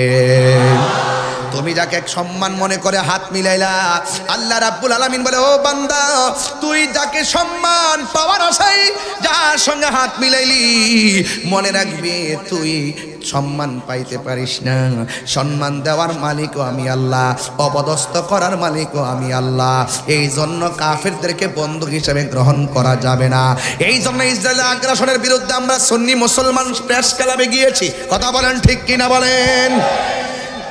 তুমি যাকে সম্মান মনে করে হাত মিলাইলা, আল্লাহ রাব্বুল আলামিন বলে ও বান্দা, তুই যাকে সম্মান পাওয়ার আশায় যার সঙ্গে হাত মিলাইলি, মনে রাখবি তুই সম্মান পাইতে পারিস না। সম্মান দেওয়ার মালিকও আমি আল্লাহ, অপদস্থ করার মালিকও আমি আল্লাহ। এই জন্য কাফেরদেরকে বন্ধু হিসেবে গ্রহণ করা যাবে না। এই জন্য ইসরায়েলের আগ্রাসনের বিরুদ্ধে আমরা সুন্নি মুসলমান প্রেস ক্লাবে গিয়েছি। কথা বলেন ঠিক কিনা বলেন?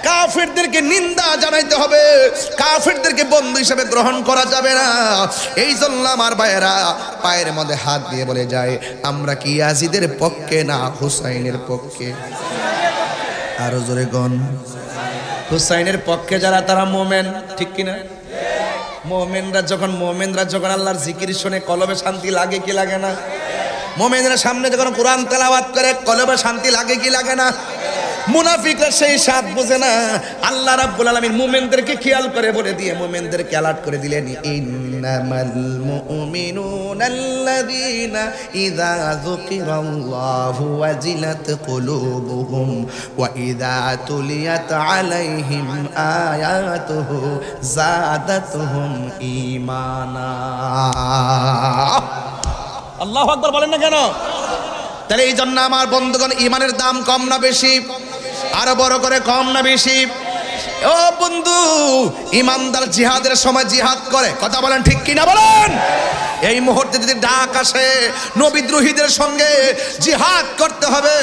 কাফেরদেরকে নিন্দা জানাইতে হবে, কাফেরদেরকে বন্ধু হিসেবে গ্রহণ করা যাবে না। এই জন্য আমার ভাইয়েরা পায়ের মধ্যে হাত দিয়ে বলে যায়, আমরা কি ইয়াজিদের পক্ষে না হুসাইনের পক্ষে? আরো জোরে গণ। হুসাইনের পক্ষে যারা তারা মোমেন, ঠিক কিনা? মোমেনরা যখন আল্লাহর জিকির শুনে কলবে শান্তি লাগে কি লাগে না? মোমেনরা সামনে যখন কোরআন তেলাওয়াত করে কলবে শান্তি লাগে কি লাগে না? মুনাফিকরা সেই স্বাদ বোঝে না। আল্লাহ রাব্বুল আলামিন মুমিনদেরকে খেয়াল করে বলে দিয়ে মুমিনদেরকে অ্যালার্ট করে দিলেন, ইন্নামাল মুমিনুনা আল্লাযীনা ইযা যুকিরাল্লাহু ওয়াজিলাত কুলুবুহুম ওয়া ইযা তুলিয়াত আলাইহিম আয়াতুহু যাদাতুহুম ঈমানা। আল্লাহু আকবার বলেন না কেন? তাহলে এই জন্য আমার বন্ধুগণ, ইমানের দাম কম না বেশি? আরো বড় করে কম না বেশি? ও বন্ধু, ইমানদার জিহাদের সময় জিহাদ করে। কথা বলেন ঠিক কিনা বলেন? এই মুহূর্তে যদি ডাক আসে নবীদ্রোহীদের সঙ্গে জিহাদ করতে হবে,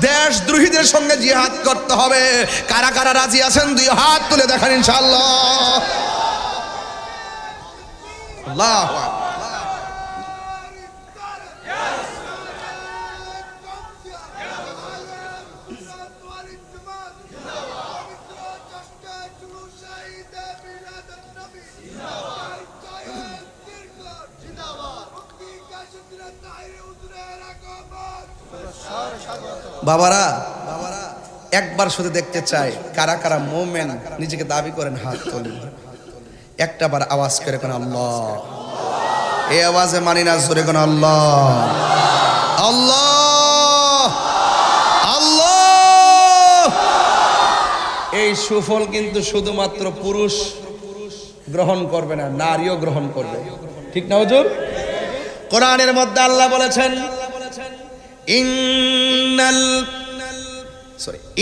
দেশদ্রোহীদের সঙ্গে জিহাদ করতে হবে, কারা কারা রাজি আছেন দুই হাত তুলে দেখান ইনশাআল্লাহ। আল্লাহু আকবার। বাবারা একবার শুধু দেখতে চাই কারা কারা মোমেন নিজেকে দাবি করেন, হাত তোলেন। একটা বার আওয়াজ করে কোন আল্লাহ। এই আওয়াজে মানি না, জোরে কোন আল্লাহ আল্লাহ আল্লাহ। এই সুফল কিন্তু শুধুমাত্র পুরুষ গ্রহণ করবে না, নারীও গ্রহণ করবে, ঠিক না হুজুর? কোরআনের মধ্যে আল্লাহ বলেছেন,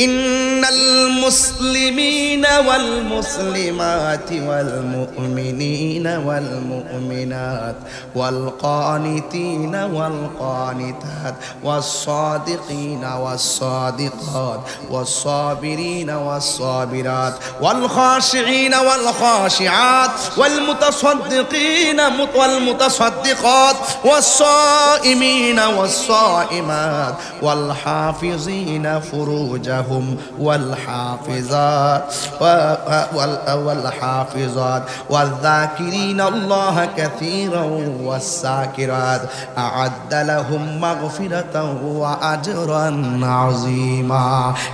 ইন্নাল মুসলিমিনা ওয়াল মুসলিমাতি ওয়াল মুমিনিনা ওয়াল মুমিনাত ওয়াল কানিতিনা ওয়াল কানিতাত ওয়াস সাদিকিনা ওয়াস সাদিকাত ওয়াস সাবিরিনা ওয়াস সাবিরাত ওয়াল খাশিঈনা ওয়াল খাশিআত ওয়াল মুতাসাদ্দিকিনা ওয়াল মুতাসাদ্দিকাত ওয়াস সাইমিনা ওয়াস সাইমাত ওয়াল হাফিজিনা ফুরুজাহুম ওয়াল হাফিজাত ওয়াল হাফিজাত ওয়াল যাকিরিনা আল্লাহ কাসীরান ওয়াস সাকিরাত আ'আদ্দা লাহুম মাগফিরাতান ওয়া আজরান আযীমা।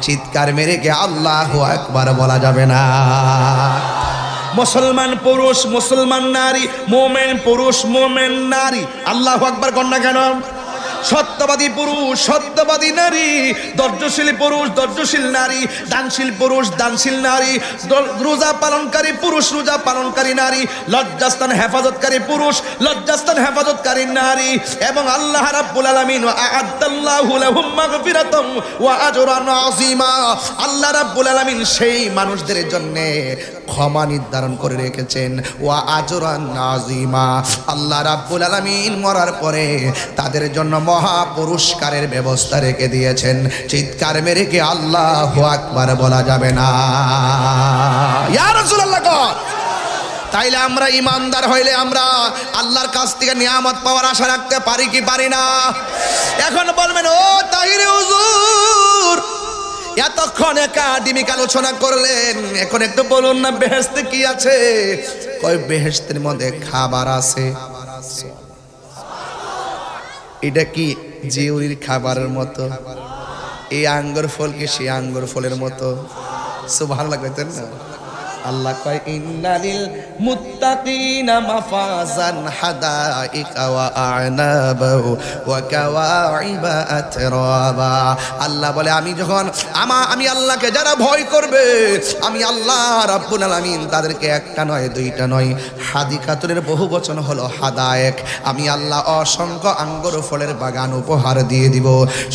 চিৎকার মেরে কে আল্লাহু আকবার বলা যাবে না? মুসলমান পুরুষ, মুসলমান নারী, মুমিন পুরুষ, মুমিন নারী, আল্লাহু আকবার কন্যা কেন? সত্যবাদী পুরুষ, সত্যবাদী নারী, ধৈর্যশীল পুরুষ, ধৈর্যশীল নারী, দানশীল পুরুষ, দানশীল নারী, রোজা পালনকারী পুরুষ, রোজা পালনকারী নারী, লজ্জাস্থান হেফাজতকারী পুরুষ, লজ্জাস্থান হেফাজতকারী নারী। এবং আল্লাহ রাব্বুল আলামিন আ'আদ্দাল্লাহু লাহুম মাগফিরাতান ওয়া আজরান আযীমা। আল্লাহ রাব্বুল আলামিন সেই মানুষদের জন্য ক্ষমা নির্ধারণ করে রেখেছেন, ওয়া আজরান আযীমা। আল্লাহ রাব্বুল আলামিন মরার পরে তাদের জন্য মহা পুরস্কারের ব্যবস্থা রেখে দিয়েছেন। চিৎকার মেরে কি আল্লাহু আকবার বলা যাবে না? ইয়া রাসূলুল্লাহ। তাইলে আমরা ইমানদার হইলে আমরা আল্লাহর কাছ থেকে নিয়ামত পাওয়ার আশা রাখতে পারি কি পারি না? এখন বলবেন, ও তাহিরি হুজুর, এতক্ষণ একাডেমিক আলোচনা করলেন, এখন একটু বলুন না বেহেশতে কি আছে? কয় বেহেশতের মধ্যে খাবার আছে। এটা কি জিউরির খাবারের মতো? এই আঙ্গুর ফল কি সেই আঙ্গুর ফলের মতো? সুবহানাল্লাহ কইতেন না? আল্লাহ কয় ইন্নালিল মুত্তাকিনা মাফাজান হাদাইকা ওয়া আ'নাবা ওয়া কাওয়াইবা আতরাবা। আল্লাহ বলে আমি আল্লাহকে যারা ভয় করবে, আমি আল্লাহ রাব্বুল আলামিন তাদেরকে একটা নয় দুইটা নয়, হাদিকাতুনের বহু বচন হলো হাদায়েক, আমি আল্লাহ অসংখ্য আঙ্গুর ফলের বাগান উপহার দিয়ে দিব।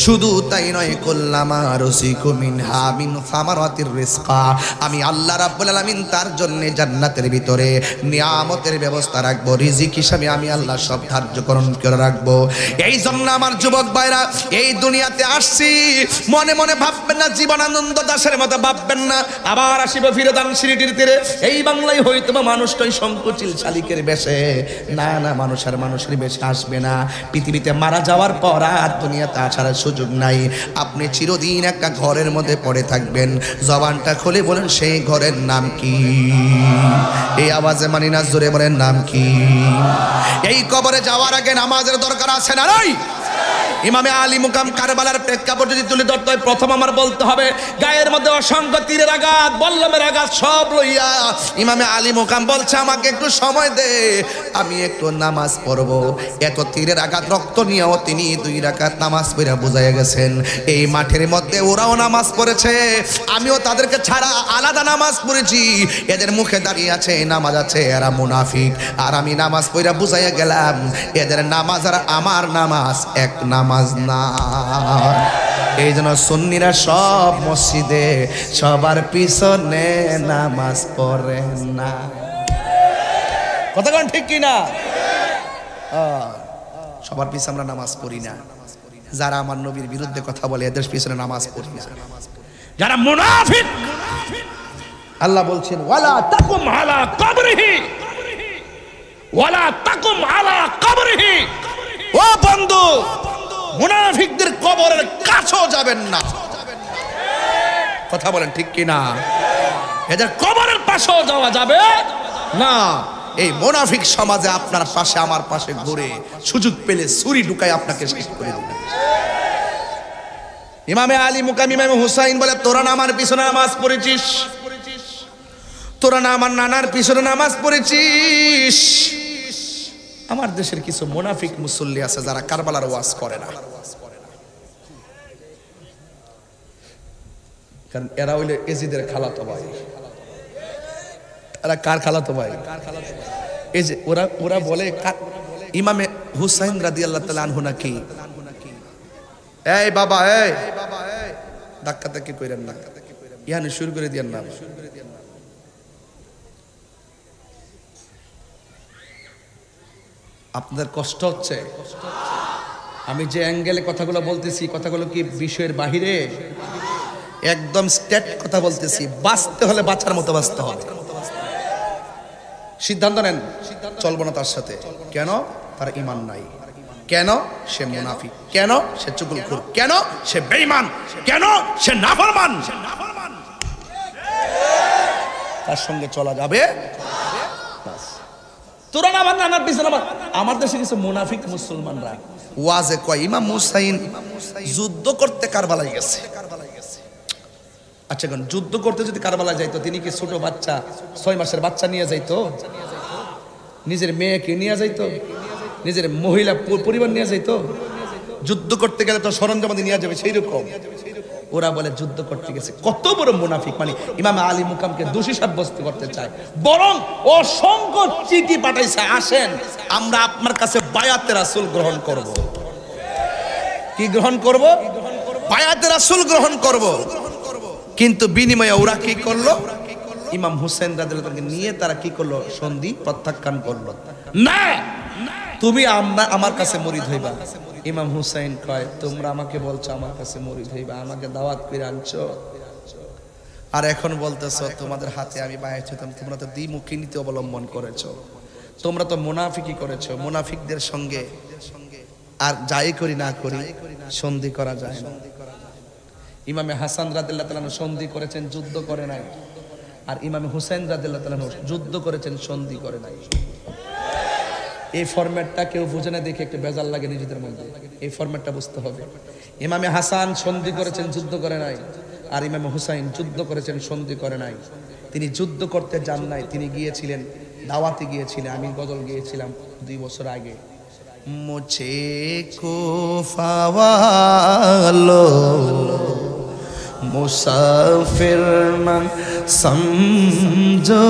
শুধু তাই নয়, কুল্লামা রুসিকু মিনহা মিন সামারাতির রিজকা, আমি আল্লাহ রাব্বুল আলামিন তার জন্য জান্নাতের ভিতরে নিয়ামতের ব্যবস্থা রাখবো, রিজিক হিসাবে আমি আল্লাহ সব ধার্যকরণ করে রাখবো। এই জন্য আমার যুবক ভাইরা, এই দুনিয়াতে আসছি, মনে মনে ভাববেন না জীবনানন্দ দাশের মতো ভাববেন না আবার আসিব ফিরে দানশিরিটির তীরে, এই বাংলায় হয়তো বা মানুষটাই সংকুচিল শালিকের বেশে। না না, মানুষের বেশে আসবে না। পৃথিবীতে মারা যাওয়ার পর আর দুনিয়াতে আসার সুযোগ নাই। আপনি চিরদিন একটা ঘরের মধ্যে পড়ে থাকবেন। জবানটা খুলে বলেন, সেই ঘরের নাম কি? এই আওয়াজে মানি না, জোরে বলেন নাম কি? এই কবরে যাওয়ার আগে নামাজের দরকার আছে না নাই? ইমামে আলী মুকাম কারবালার প্রেক্ষাপট যদি তুলে ধরতে হয়, প্রথম আমার বলতে হবে গায়ের মধ্যে অসংখ্য তীরের আঘাত, বল্লমের আঘাত সব লইয়া ইমামে আলী মুকাম বলছে, আমাকে একটু সময় দে, আমি একটু নামাজ পড়বো। এত তীরের আঘাত রক্ত নিয়েও তিনি 2 রাকাত নামাজ পড়ে বুঝাইয়া গেছেন। এই মাঠের মধ্যে ওরাও নামাজ পড়েছে, আমিও তাদেরকে ছাড়া আলাদা নামাজ পড়েছি। এদের মুখে দাঁড়িয়ে আছে নামাজ আছে, এরা মুনাফিক। আর আমি নামাজ পড়ে বুঝাইয়া গেলাম, এদের নামাজ আর আমার নামাজ এক নামাজ না। এই জন্য সুন্নিরা সব মসজিদে সবার পিছনে নামাজ পড়ে না। কথা কোন ঠিক কিনা? সবার পিছনে আমরা নামাজ পড়ি না। যারা আমার নবীর বিরুদ্ধে কথা বলে এদের পিছনে নামাজ পড়ি না, যারা মুনাফিক। আল্লাহ বলছেন, ওয়ালা তাকুম আলা কবরিহি, ওয়ালা তাকুম আলা কবরিহি। ও বন্ধু, মুনাফিকদের কবরের কাছেও যাবেন না। কথা বলেন ঠিক কি না? এদের কবরের পাশেও যাওয়া যাবে না। এই মুনাফিক সমাজে আপনার পাশে আমার পাশে ঘুরে সুযোগ পেলে ছুরি ঢুকায় আপনাকে শেষ করে দেবে। ইমামে আলী মুকাম ইমামে হুসাইন বলে, তোরা না আমার পিছনে নামাজ পড়েছিস, তোরা না আমার নানার পিছনে নামাজ পড়েছিস। আমার দেশের কিছু মুনাফিক মুসল্লি আছে যারা কারবালার ওয়াজ করে না, কারণ এরা হইলে এজিদের খালাতো ভাই। এরা কার খালাতো ভাই? এই যে ওরা বলে ইমামে হুসাইন রাদিয়াল্লাহু তাআলা আনহু নাকি, এই বাবা এই ধাক্কা ধাক্কি কইরেন না, ইহানে শুরু করে দিয়েন না। আপনাদের কষ্ট হচ্ছে? আমি যে অ্যাঙ্গেলে কথাগুলো বলতেছি, কথাগুলো কি বিষয়ের বাহিরে? একদম স্ট্রেট কথা বলতেছি। বাঁচতে হলে বাঁচার মতো বাঁচতে হবে। সিদ্ধান্ত নেন, চলবো না তার সাথে। কেন? তার ঈমান নাই। কেন? সে মুনাফিক। কেন? সে চুগলখোর। কেন? সে বেঈমান। কেন? সে নাফরমান। তার সঙ্গে চলা যাবে। তোরা না আমার নানার পিছনে আমার দেশে কিছু মুনাফিক মুসলমানরা ওয়াজে কয়, ইমাম হুসাইন যুদ্ধ করতে কারবালায় গেছে। আচ্ছা, যুদ্ধ করতে যদি কারবালায় যাইতো, তিনি কি ছোট বাচ্চা 6 মাসের বাচ্চা নিয়ে যাইতো? নিজের মেয়েকে নিয়ে যাইতো? নিজের মহিলা পরিবার নিয়ে যাইতো? যুদ্ধ করতে গেলে তো সরঞ্জাম নিয়ে যাবে, সেই রকম ওরা বলে যুদ্ধ করতে গেছে। কত বড় মুনাফিক! মানে ইমাম আলী মুকামকে দোষী সাব্যস্ত করতে চায়, বরং অসংখ্য চিঠি পাঠাইছে, আসেন আমরা আপনার কাছে বায়াতে রাসূল গ্রহণ করব। কি গ্রহণ করব? বায়াতে রাসূল গ্রহণ করব। কিন্তু বিনিময়ে ওরা কি করলো? ইমাম হুসেন রাদিয়াল্লাহু তাআলাকে নিয়ে তারা কি করলো? সন্ধি প্রত্যাখ্যান করলো। না, তুমি আমার কাছে মুরিদ হইবা, ইমাম হুসাইন কয় তোমরা আমাকে বলছো আমার কাছে মরিদ হইবা, আমাকে দাওয়াত করে আনছো, আর এখন বলতেছো তোমাদের হাতে আমি বায়াত হইতাম। তোমরা তো দ্বিমুখী নীতি অবলম্বন করেছো, তোমরা তো মুনাফিকি করেছো। মুনাফিকদের সঙ্গে আর যাই করি না করি সন্ধি করা যায় না। ইমামে হাসান রাদিয়াল্লাহু তাআলা সন্ধি করেছেন, যুদ্ধ করে নাই। আর ইমামে হুসাইন রাদিয়াল্লাহু তাআলা যুদ্ধ করেছেন, সন্ধি করে নাই। এই ফরম্যাটটা কেউ বুঝে না দেখে একটু বেজাল লাগে নিজেদের মধ্যে। এই ফরম্যাটটা বুঝতে হবে। ইমামে হাসান সন্ধি করেছেন, যুদ্ধ করে নাই। আর ইমামে হুসাইন যুদ্ধ করেছেন, সন্ধি করে নাই। তিনি যুদ্ধ করতে যান নাই, তিনি গিয়েছিলেন দাওয়াতে গিয়েছিলেন। আমি গজল গিয়েছিলাম 2 বছর আগে। মুঝে কুফা वालो मुसाफिर न समझो,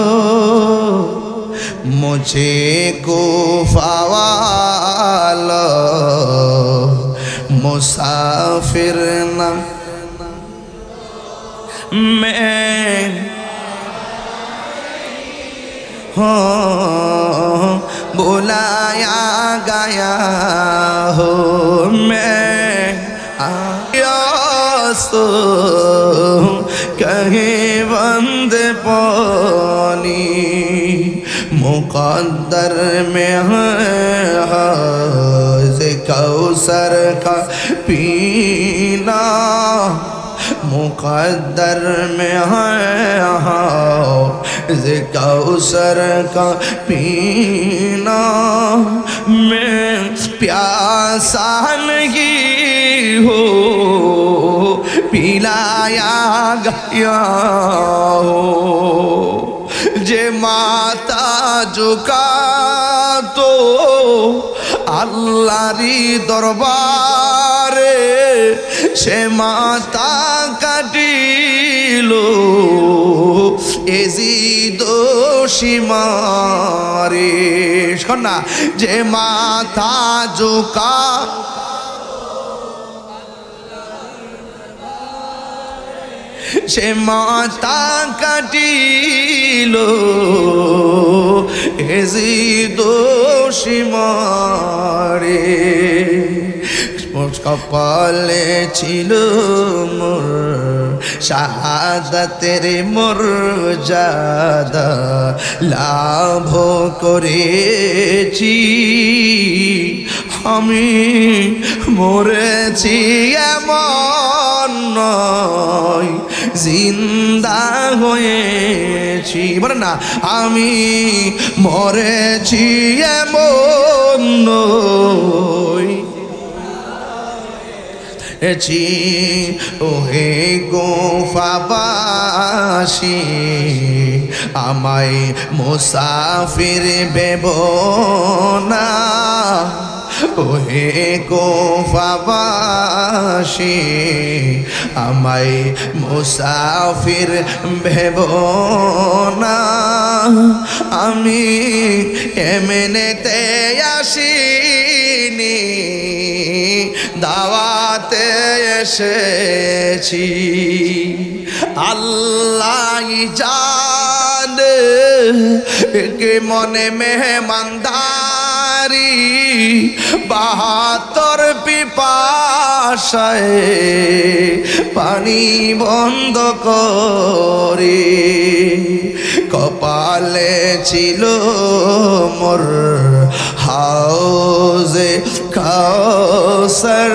मुझे कुफा वालो मुसाफिर न मैं हो बुलाया गया हो, मैं आया सो कहीं बंद पानी मुक़द्दर में है हौज़ कौसर का पीना, मुक़द्दर में है हौज़ कौसर का पीना। मैं प्यासा नहीं हो पिलाया गया हो, जे माता झुका तो আল্লাহরি দরবারে সে মাতা কাটিল এজিদ সীমারে। শোন না, যে মাথা ঝুঁকা সে মাতা কাটিল এজিদ সীমারে। কপালে ছিল মোর শাহাদাতের মর্যাদা লাভ করেছি, আমি মরেছি এমন নয় জিন্দা হয়েছি। বলে না, আমি মরেছি এমন নয় ওহে গোফাবাসী আমায় মুসাফির ভেবো না, ওহে গোফাবাসী আমায় মুসাফির ভেবো না। আমি এমনিতে আসিনি, দাওয়াতে এসেছি। আল্লাহ জানে কে মনে মেহমানদারি 72 পিপাসায় পানি বন্ধ করে কপালে ছিল মোর হাউজে কাউসার,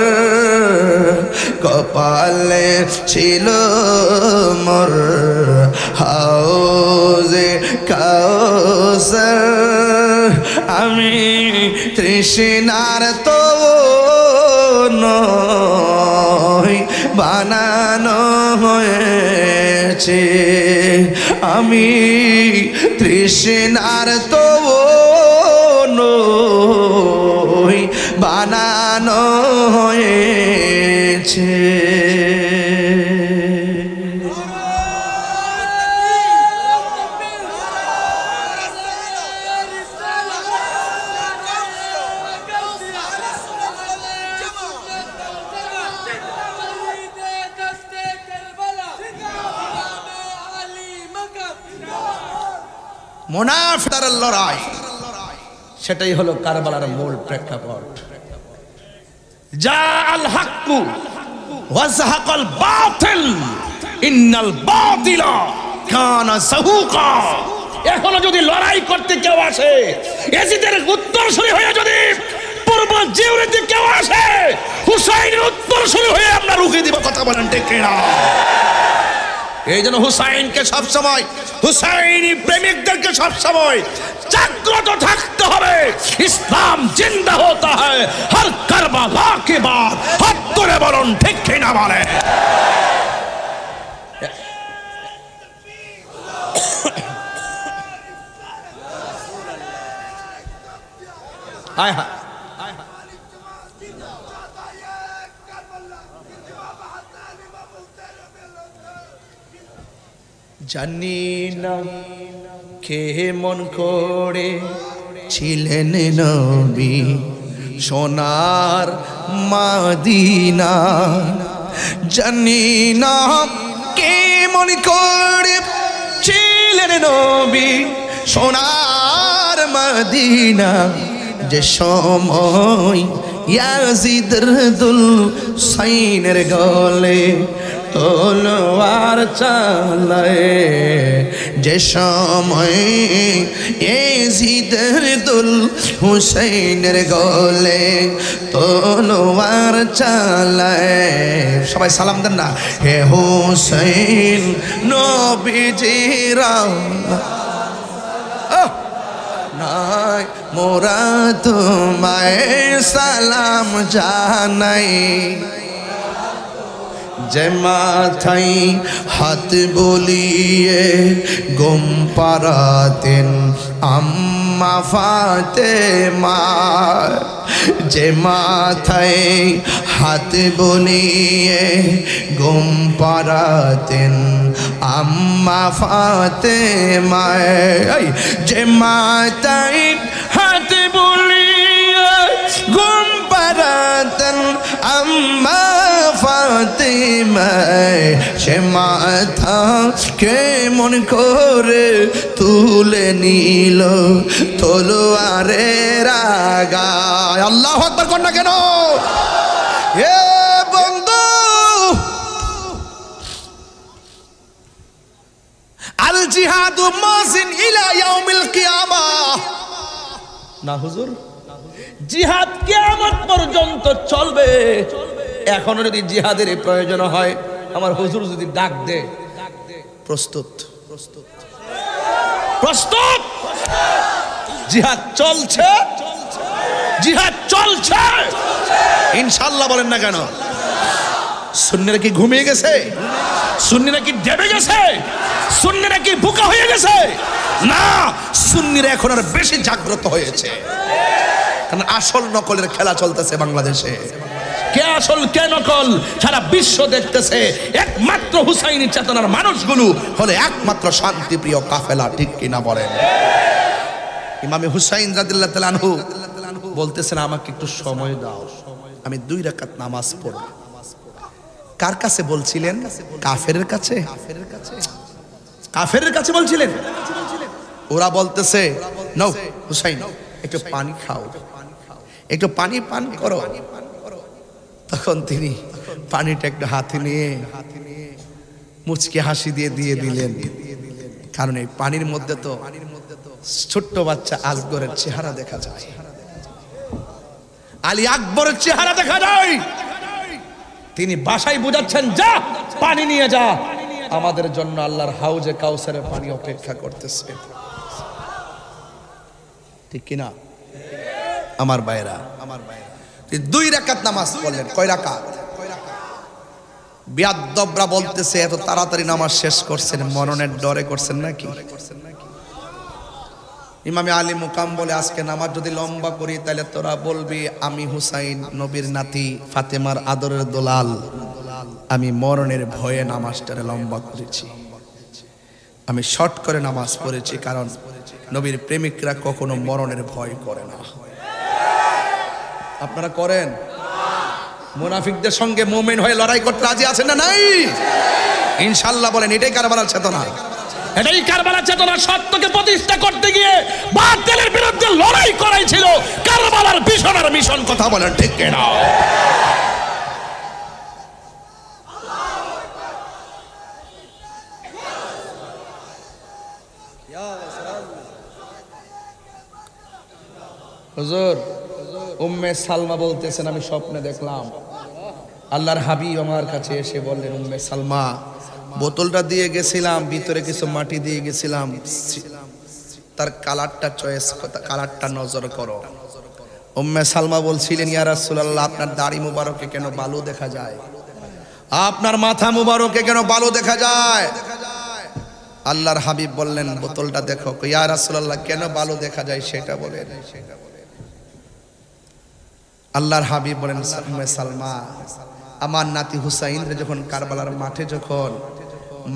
কপালে ছিল মোর হাউজে কাউসার। আমি তৃষ্ণার তো নয় বানানো হয়েছে, আমি তৃষ্ণার তো নয় বানানো হয়েছে। মুনাফিকদের লড়াই, সেটাই হলো কারবালার মূল প্রেক্ষাপট। জা আল হাক্কু ওয়া যাহাকাল বাতিল ইন্নাল বাতিলা কানা যাহুকা। এখনো যদি লড়াই করতে কেউ আসে, ইয়াজিদের উত্তরসূরি হয়ে যদি পূর্ব জিউরিতে কেউ আসে, হুসাইনের উত্তরসূরি হয়ে আমরা রুখে দিব। কথা বলেন ঠিক কিনা? এই জন্য হুসাইনকে সবসময়, হুসাইনি প্রেমিকদেরকে সবসময় জাগ্রত থাকতে হবে। ইসলাম জিন্দা হতা হয় হর কারবালা কে বাদ। হাত তুলে বলুন ঠিক কিনা বলে? জানি না কে মন করে ছিলেন নবী সোনার মদিনা। জানি না কে মন করে ছিলেন নবী সোনার মদিনা। যে সময় ইয়াজিদের দুলসাইনের গলে তলোয়ার চালায়, যে সময় ইয়াজিদের দুলহুসাইনের গলে তলোয়ার চালায়। সবাই সালাম দেন না? হে হুসাইন নবীজিরা নাই মোরা তোমায় সালাম জানাই। যে মাথায় হাত বলিয়ে গম পারাতেন আম্মা ফাতেমা। যে মাথায় হাত বলিয়ে গম পারাতেন আম্মা ফাতেমা। যে মাথায় হাত বলিয়ে গম পারাতেন আম্মা ফাতেমা। সে মাথা কেমন করে তুলে নিল তলোয়ারের আগায়। আল্লাহু আকবার কর না কেন? এ বন্ধু, আল জিহাদু মাজিন ইলা ইয়াউমিল কিয়ামাহ। না হুজুর, জিহাদ কিয়ামত পর্যন্ত চলবে। এখনো যদি জিহাদের প্রয়োজন হয়, আমার হুজুর যদি ডাক দে, প্রস্তুত প্রস্তুত প্রস্তুত। জিহাদ চলছে, জিহাদ চলছে ইনশাআল্লাহ। বলেন না কেন? সুন্নিরা কি ঘুমিয়ে গেছে? সুন্নিরা কি ডেবে গেছে? সুন্নিরা কি বোকা হয়ে গেছে? না, সুন্নিরা এখন আর বেশি জাগ্রত হয়েছে। কারণ আসল নকলের খেলা চলতেছে বাংলাদেশে। কে আসল কে নকল সারা বিশ্ব দেখতেছে। একমাত্র হুসাইনি চেতনার মানুষগুলো হলে একমাত্র শান্তিপ্রিয় কাফেলা। ঠিক কিনা বলেন? ইমামে হুসাইন রাদিয়াল্লাহু তাআলা আনহু বলতেছেন, আমাকে একটু সময় দাও, আমি 2 রাকাত নামাজ পড়ব। কার কাছে বলছিলেন? কাফেরের কাছে। কাফেরের কাছে বলছিলেন। ওরা বলতেছে, নাও হুসাইন একটু পানি খাও, একটু পানি পান করো। তখন তিনি পানিটা একটু হাতে নিয়ে মুচকি হাসি দিয়ে দিলেন। কারণ এই পানির মধ্যে তো ছোট্ট বাচ্চা আসগরের চেহারা দেখা যায়, আলী আকবরের চেহারা দেখা যায়। তিনি বাসায় বুঝাচ্ছেন, যা পানি নিয়ে যা, আমাদের জন্য আল্লাহর হাউজে কাউসারের পানি অপেক্ষা করতেছে। ঠিক কিনা আমার ভাইরা? 2 রাকাত নামাজ পড়লেন। কয় রাকাত? বিয়াদ্দবরা বলতেছে, এত তাড়াতাড়ি নামাজ শেষ করছেন মরণের ডরে করছেন নাকি? ইমামে আলী মুকাম বলে, আজকে নামাজ যদি লম্বা করি তাহলে তোরা বলবি আমি হুসাইন নবীর নাতি, ফাতেমার আদরের দোলাল, আমি মরণের ভয়ে নামাজটারে লম্বা করেছি। আমি শর্ট করে নামাজ পড়েছি, কারণ নবীর প্রেমিকরা কখনো মরণের ভয় করে না। আপনারা করেন? মুনাফিকদের সঙ্গে মুমিন হয়ে লড়াই করতে রাজি আছেন না নাই? ইনশাআল্লাহ বলেন। এটাই কারবালার চেতনা, এটাই কারবালার চেতনা। সত্যকে প্রতিষ্ঠা করতে গিয়ে বাতিলের বিরুদ্ধে লড়াই করাই ছিল কারবালার মিশনের মিশন। কথা বলেন ঠিক কিনা? হুজুর উম্মে সালমা বলতেছেন, আমি স্বপ্নে দেখলাম আল্লাহর হাবিব আমার কাছে এসে বললেন, উম্মে সালমা বোতলটা দিয়ে গেছিলাম, ভিতরে কিছু মাটি দিয়ে গেছিলাম, তার কালারটা চয়েস, কালারটা নজর করো। উম্মে সালমা বলছিলেন, ইয়া রাসূলুল্লাহ, আপনার দাড়ি মুবারকে কেন বালু দেখা যায়? আপনার মাথা মুবারকে কেন বালু দেখা যায়? আল্লাহর হাবিব বললেন, বোতলটা দেখো। ইয়া রাসূলুল্লাহ, কেন বালু দেখা যায় সেটা বলেন। আল্লাহর হাবিব বলেন, উম্মে সালমা, আমার নাতি হুসাইন যখন কারবালার মাঠে যখন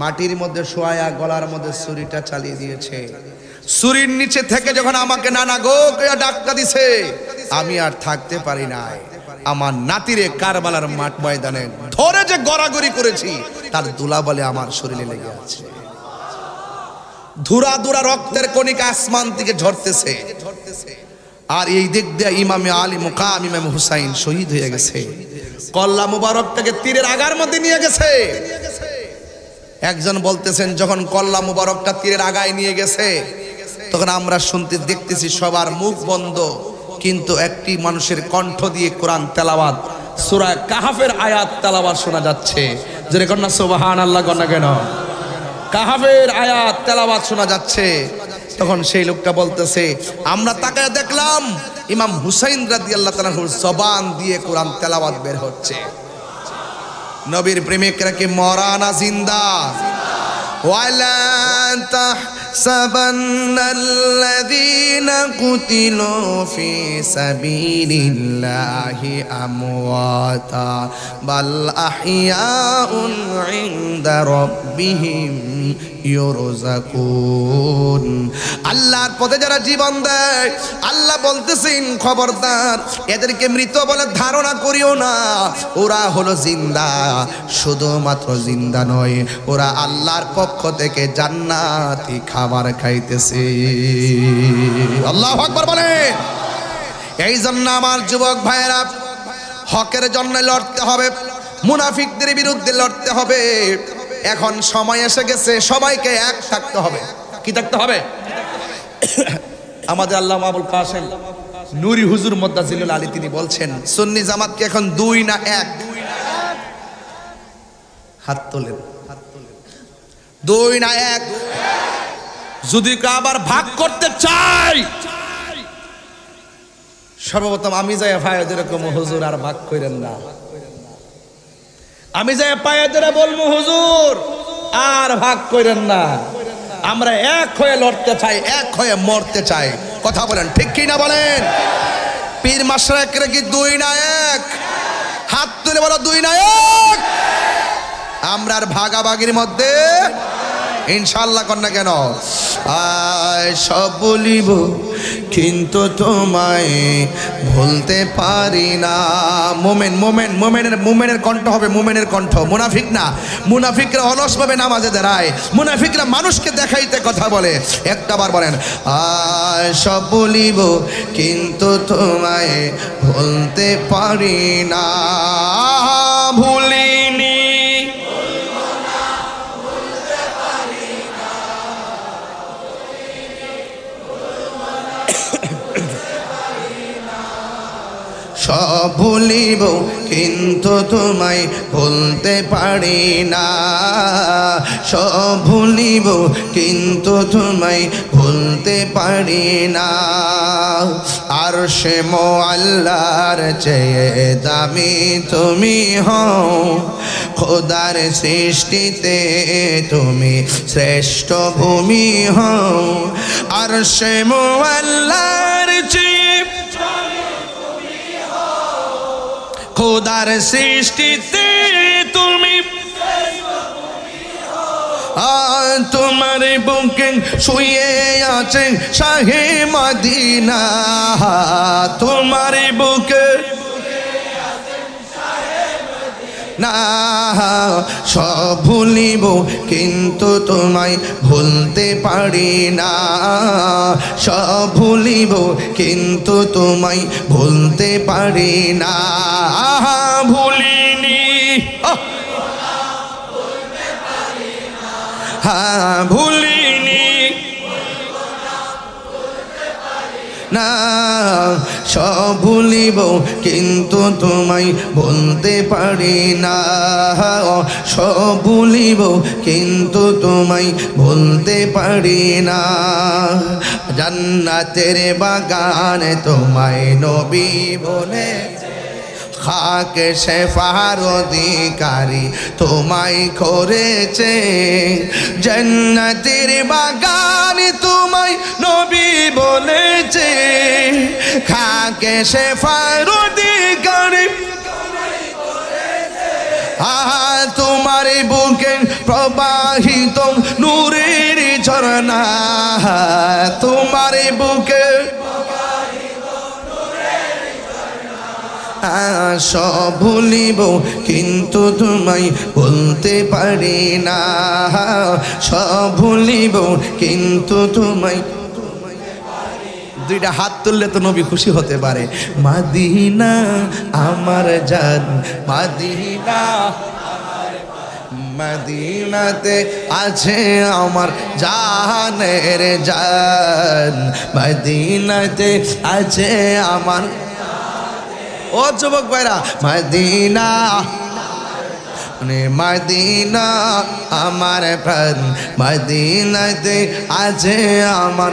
মাটির মধ্যে শোয়া গলার মধ্যে ছুরিটা চালিয়ে দিয়েছে, ছুরির নিচে থেকে যখন আমাকে নানা গো কইয়া ডাক্কা দিছে, আমি আর থাকতে পারি নাই। আমার নাতিরে কারবালার মাঠ ময়দানে ধরে যে গড়াগড়ি করেছি, তার ধুলাবালি আমার শরীরে লেগে আছে। ধুরা ধুরা রক্তের কণিকা আসমান থেকে ঝরতেছে। আর এই দিক দিয়ে ইমামে আলী মুকাম ইমাম হুসাইন শহীদ হয়ে গেছে। কল্লা মুবারকটাকে তীরের আগার মধ্যে নিয়ে গেছে। একজন বলতেছেন, যখন কল্লা মুবারকটা তীরের আগায় নিয়ে গেছে, তখন আমরা শুনতে দেখতেছি সবার মুখ বন্ধ, কিন্তু একটি মানুষের কণ্ঠ দিয়ে কোরআন তেলাওয়াত, সূরা কাহাফের আয়াত তেলাওয়াত শোনা যাচ্ছে। জোরে কন্যা সুবহানাল্লাহ কন্যা কেন? কাহাফের আয়াত তেলাওয়াত শোনা যাচ্ছে। তখন সেই লোকটা বলতেছে, আমরা তাকায় দেখলাম ইমাম হুসাইন রাদিয়াল্লাহু তাআলার জবান দিয়ে কোরআন তেলাওয়াত বের হচ্ছে। নবীর প্রেমিকরা কি মরা না জিন্দা? ওয়ালা তাহসাবান্নাল্লাযীনা কুতিলু ফি সাবিলিল্লাহি আমওয়াতা বাল আহইয়াউন ইনদা রাব্বিহিম ইউরযাকুন। আল্লাহর পথে যারা জীবন দেয়, আল্লাহ বলতেছেন খবরদার এদেরকে মৃত বলে ধারণা করিও না, ওরা হলো জিন্দা। শুধুমাত্র জিন্দা নয়, ওরা আল্লাহর পক্ষ থেকে জান্নাতি খাবার খাইতেছে। আল্লাহু আকবার বলেন। এই জন্য আমার যুবক ভাইয়েরা, হকের জন্য লড়তে হবে, মুনাফিকদের বিরুদ্ধে লড়তে হবে। এখন সময় এসে গেছে, সবাইকে এক থাকতে হবে। কি থাকতে হবে? আমাদের আল্লামা আবুল কাসেম নুরি হুজুর মুদ্দাজিলুল আলী তিনি বলছেন, সুন্নি জামাতকে এখন দুই না এক? হাত তোলেন। দুই না এক? যদি আবার ভাগ করতে চাই, সর্বপ্রথম আমি যাই ভাই যেরকম হুজুর আর ভাগ করেন না। আমি যাই পায়ে ধরে বলবো, হুজুর আর ভাগ করেন না। আমরা এক হয়ে লড়তে চাই, এক হয়ে মরতে চাই। কথা বলেন ঠিক কি না বলেন? পীর মাশরাইকরা কি দুই না এক? হাত তুলে বলো দুই না এক। আমরা আর ভাগাভাগির মধ্যে ইনশাআল্লাহ কন্যা কেন? সব বলিব কিন্তু তোমায় ভুলতে পারি না। মোমেন মোমেন মোমেনের মোমেনের কণ্ঠ হবে, মোমেনের কণ্ঠ। মুনাফিক না, মুনাফিকরা অলসভাবে নামাজে দাঁড়ায়, মুনাফিকরা মানুষকে দেখাইতে কথা বলে। একটাবার বলেন, সব বলিব কিন্তু তোমায় ভুলতে পারি না। ভুলিনি সব ভুলিব কিন্তু তোমায় ভুলতে পারি না। সব ভুলিব কিন্তু তোমায় ভুলতে পারি না। আরশে মুআল্লার চেয়ে দামি তুমি হও, খোদার সৃষ্টিতে তুমি শ্রেষ্ঠ ভূমি হও। আরশে মুআল্লার চেয়ে খোদার সৃষ্টিতে তুমি, তোমার বুকে শুয়ে আছে শাহে মদিনা। তোমার বুকে না, সব ভুলিব কিন্তু তোমায় ভুলতে পারি না, সব ভুলিব কিন্তু তোমায় ভুলতে পারি না। ভুলিনি, হ্যাঁ ভুলিনি না, সব ভুলিব কিন্তু তোমায় ভুলতে পারি না, সব ভুলিব কিন্তু তোমায় ভুলতে পারি না। জান্নাতের বাগানে তোমায় নবী বলে, খাকে শেফার অধিকারী তোমায় করেছে, জান্নাতের বাগানে তোমায় নবী বলেছে, খাকে শেফার অধিকারী তোমার বুকে প্রবাহিত নূরের ঝরনা, তোমার বুকে সব ভুলিব কিন্তু তোমায় ভুলতে পারি না, সব ভুলিব কিন্তু তোমায়। দুইটা হাত তুললে তো নবী খুশি হতে পারে। মদিনা আমার জান, মদিনা মদিনাতে আছে আমার জানের জান, মদিনাতে আছে আমার। ও যুবক ভাইরা, মদিনা মদিনা আমার প্রাণ, মদিনাতে আছে আমার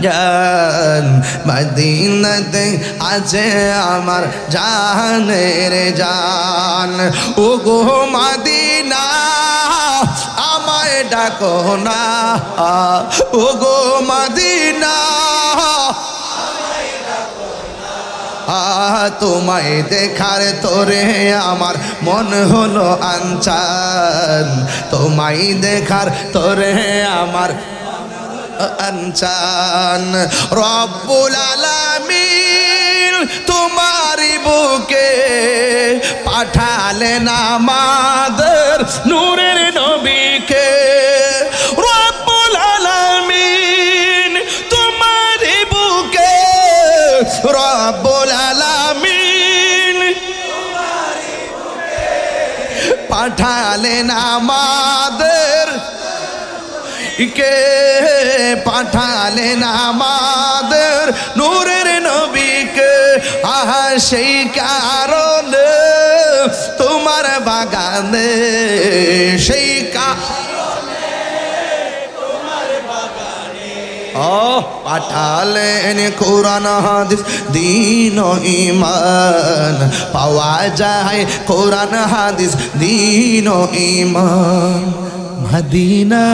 জান, মদিনাতে আছে আমার জানের জান। ও গো মদিনা আমায় ডাকো না, ও গো মদিনা তোমায় দেখার তোরে আমার মন হলো আনচান, তোমায় দেখার তোরে আমার আনচান। রব্বুল আলামিন তোমারি বুকে পাঠালেন আমাদের নূরের নবীকে, রব্বুল আলামিন তোমারি বুকে, রব্বুল আলামিন পাঠালেন আমাদের কে, পাঠালেন আমাদের নূরের নবীকে। আহা সেই কারণে তোমার বাগানে, সেই কারণে তোমার বাগানে পাঠালেন কোরআন হাদিস দ্বীন ও ঈমান, পাওয়া যায় কোরআন হাদিস দ্বীন ও ঈমান। মদিনা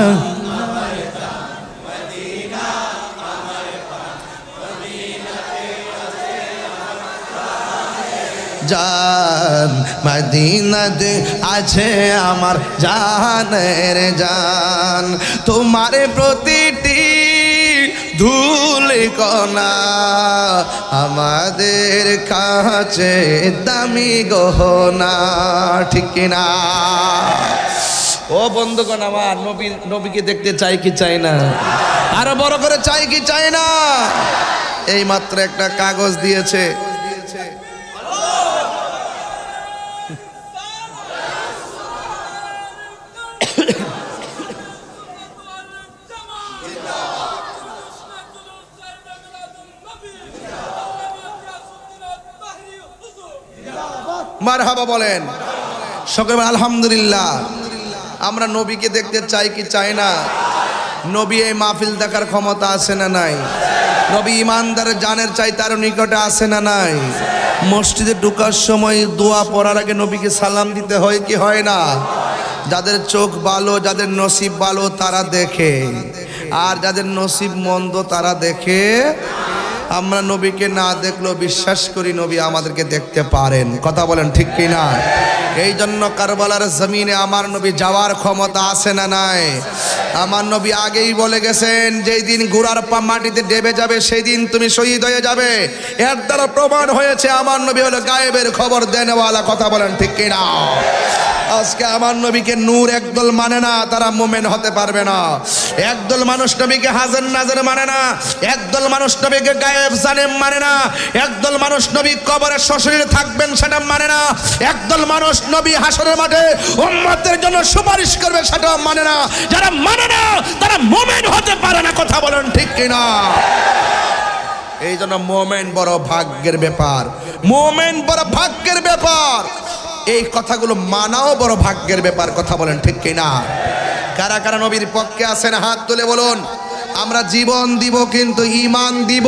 জান, মদিনাতে আছে আমার জানের জান। তোমার প্রতিটি ধুল কণা আমাদের কাছে দামি গহনা, ঠিক না? ও বন্ধুগণ আমার, নবীকে দেখতে চাই কি চাই না? আরো বড় করে চাই কি চাই না? এই মাত্র একটা কাগজ দিয়েছে, মারহাবা বলেন সকলে, আলহামদুলিল্লাহ। আমরা নবীকে দেখতে চাই কি চাই না? নবী এই মাহফিল দেখার ক্ষমতা আছে না নাই? নবী ইমানদারের জানের চাই তার নিকটে আছে না নাই? মসজিদে ঢোকার সময় দোয়া পড়ার আগে নবীকে সালাম দিতে হয় কি হয় না? যাদের চোখ ভালো, যাদের নসিব ভালো তারা দেখে, আর যাদের নসিব মন্দ তারা দেখে আমরা নবীকে না দেখলেও বিশ্বাস করি নবী আমাদেরকে দেখতে পারেন। কথা বলেন ঠিক কি না? এই জন্য কারবালার জমিনে আমার নবী যাওয়ার ক্ষমতা আছে না নাই? আমার নবী আগেই বলে গেছেন, যেই দিন ঘোড়ার পা মাটিতে ডেবে যাবে সেই দিন তুমি শহীদ হয়ে যাবে। এর দ্বারা প্রমাণ হয়েছে আমার নবী হলো গায়েবের খবর দেনেওয়ালা। কথা বলেন ঠিক কি না? আজকে আমার নবীকে নূর একদল মানে না, তারা মোমেন হতে পারবে না। একদল মানুষ নবীকে হাজার নাজার মানে না, একদল মানুষ নবীকে গায়েব জানেম মানে না, একদল মানুষ নবী কবরে সশরীরে থাকবেন সেটা মানে না, একদল মানুষ নবী হাসরের মাঠে উম্মতের জন্য সুপারিশ করবে সেটা মানে না। যারা মানে না তারা মোমেন হতে পারে না। কথা বলেন ঠিক কিনা? এই জন্য মোমেন বড় ভাগ্যের ব্যাপার, মোমেন বড় ভাগ্যের ব্যাপার। এই কথাগুলো মানাও বড় ভাগ্যের ব্যাপার। কথা বলেন ঠিক কিনা? কারা কারা নবীর পক্ষে আছেন হাত তুলে বলুন। আমরা জীবন দিব কিন্তু ঈমান দিব।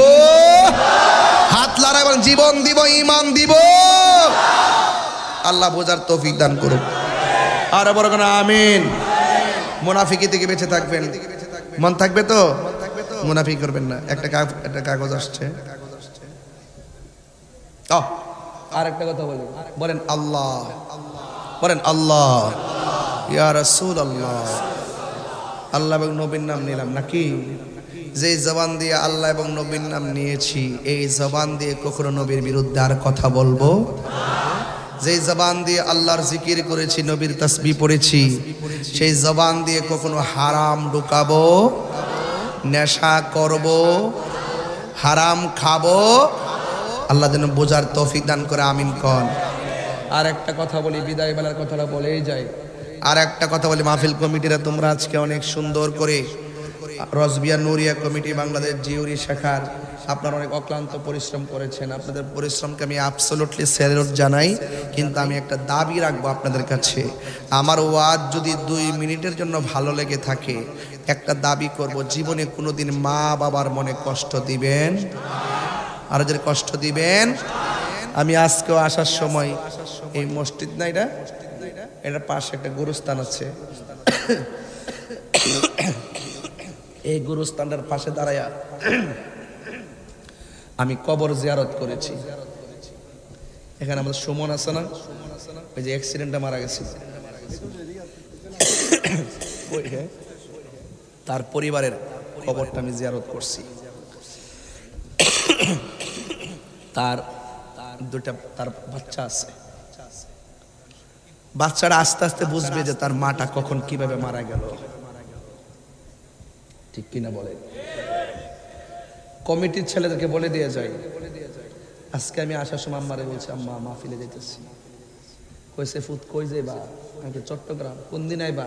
হাত লড়াই বলেন, জীবন দিব ঈমান দিব। আল্লাহ বোঝার তৌফিক দান করুন। আর বড় কোন আমিন। মুনাফিকি থেকে বেঁচে থাকবেন, মন থাকবে তো? মুনাফিক করবেন না। একটা কাগজ আসছে। আর একটা কথা বলি, বলেন আল্লাহ, বলেন আল্লাহ, ইয়া রাসূলুল্লাহ। আল্লাহ এবং নবীর নাম নিলাম নাকি? যে জবান দিয়ে আল্লাহ এবং নবীর নাম নিয়েছি, এই জবান দিয়ে কখনো নবীর বিরুদ্ধে আর কথা বলবো? যে জবান দিয়ে আল্লাহর জিকির করেছি, নবীর তাসবিহ পড়েছি, সেই জবান দিয়ে কখনো হারাম ঢুকাবো, নেশা করব, হারাম খাবো? আল্লাহ যেন বোঝার তৌফিক দান করে আমিন কন। আর একটা কথা বলি, বিদায় বেলার কথাটা বলেই যাই। আর একটা কথা বলি, মাহফিল কমিটিরা তোমরা আজকে অনেক সুন্দর করে, রসবিয়া নুরিয়া কমিটি বাংলাদেশ জিউরি শাখার আপনারা অনেক অক্লান্ত পরিশ্রম করেছেন। আপনাদের পরিশ্রমকে আমি অ্যাবসলিউটলি স্যালুট জানাই। কিন্তু আমি একটা দাবি রাখবো আপনাদের কাছে, আমার ওয়াজ যদি 2 মিনিটের জন্য ভালো লেগে থাকে, একটা দাবি করব, জীবনে কোনোদিন মা বাবার মনে কষ্ট দিবেন, আর যাদের কষ্ট দিবেন। আমি আজকেও আসার সময়, এই মসজিদ না এটা, এটার পাশে একটা গুরুস্থান আছে, এই গুরুস্থানটার পাশে দাঁড়ায়া আমি কবর জিয়ারত করেছি। এখানে আমাদের সুমন আছে না, ওই যে অ্যাক্সিডেন্টে মারা গেছে, তার পরিবারের কবরটা আমি জিয়ারত করছি। তার বাচ্চা আছে। বাচ্চারা আস্তে আস্তে বুঝবে যে তার মাটা কখন কিভাবে মারা গেল। ঠিক কিনা বলে? কমিটির ছেলেদেরকে বলে দিয়ে যাই, আজকে আমি আসার সময় আম্মারে বলছি, আম্মা মাহফিলে যেতেছি। কইছে ফুত কই যাইবা? আমি চট্টগ্রাম। কোন দিন আইবা?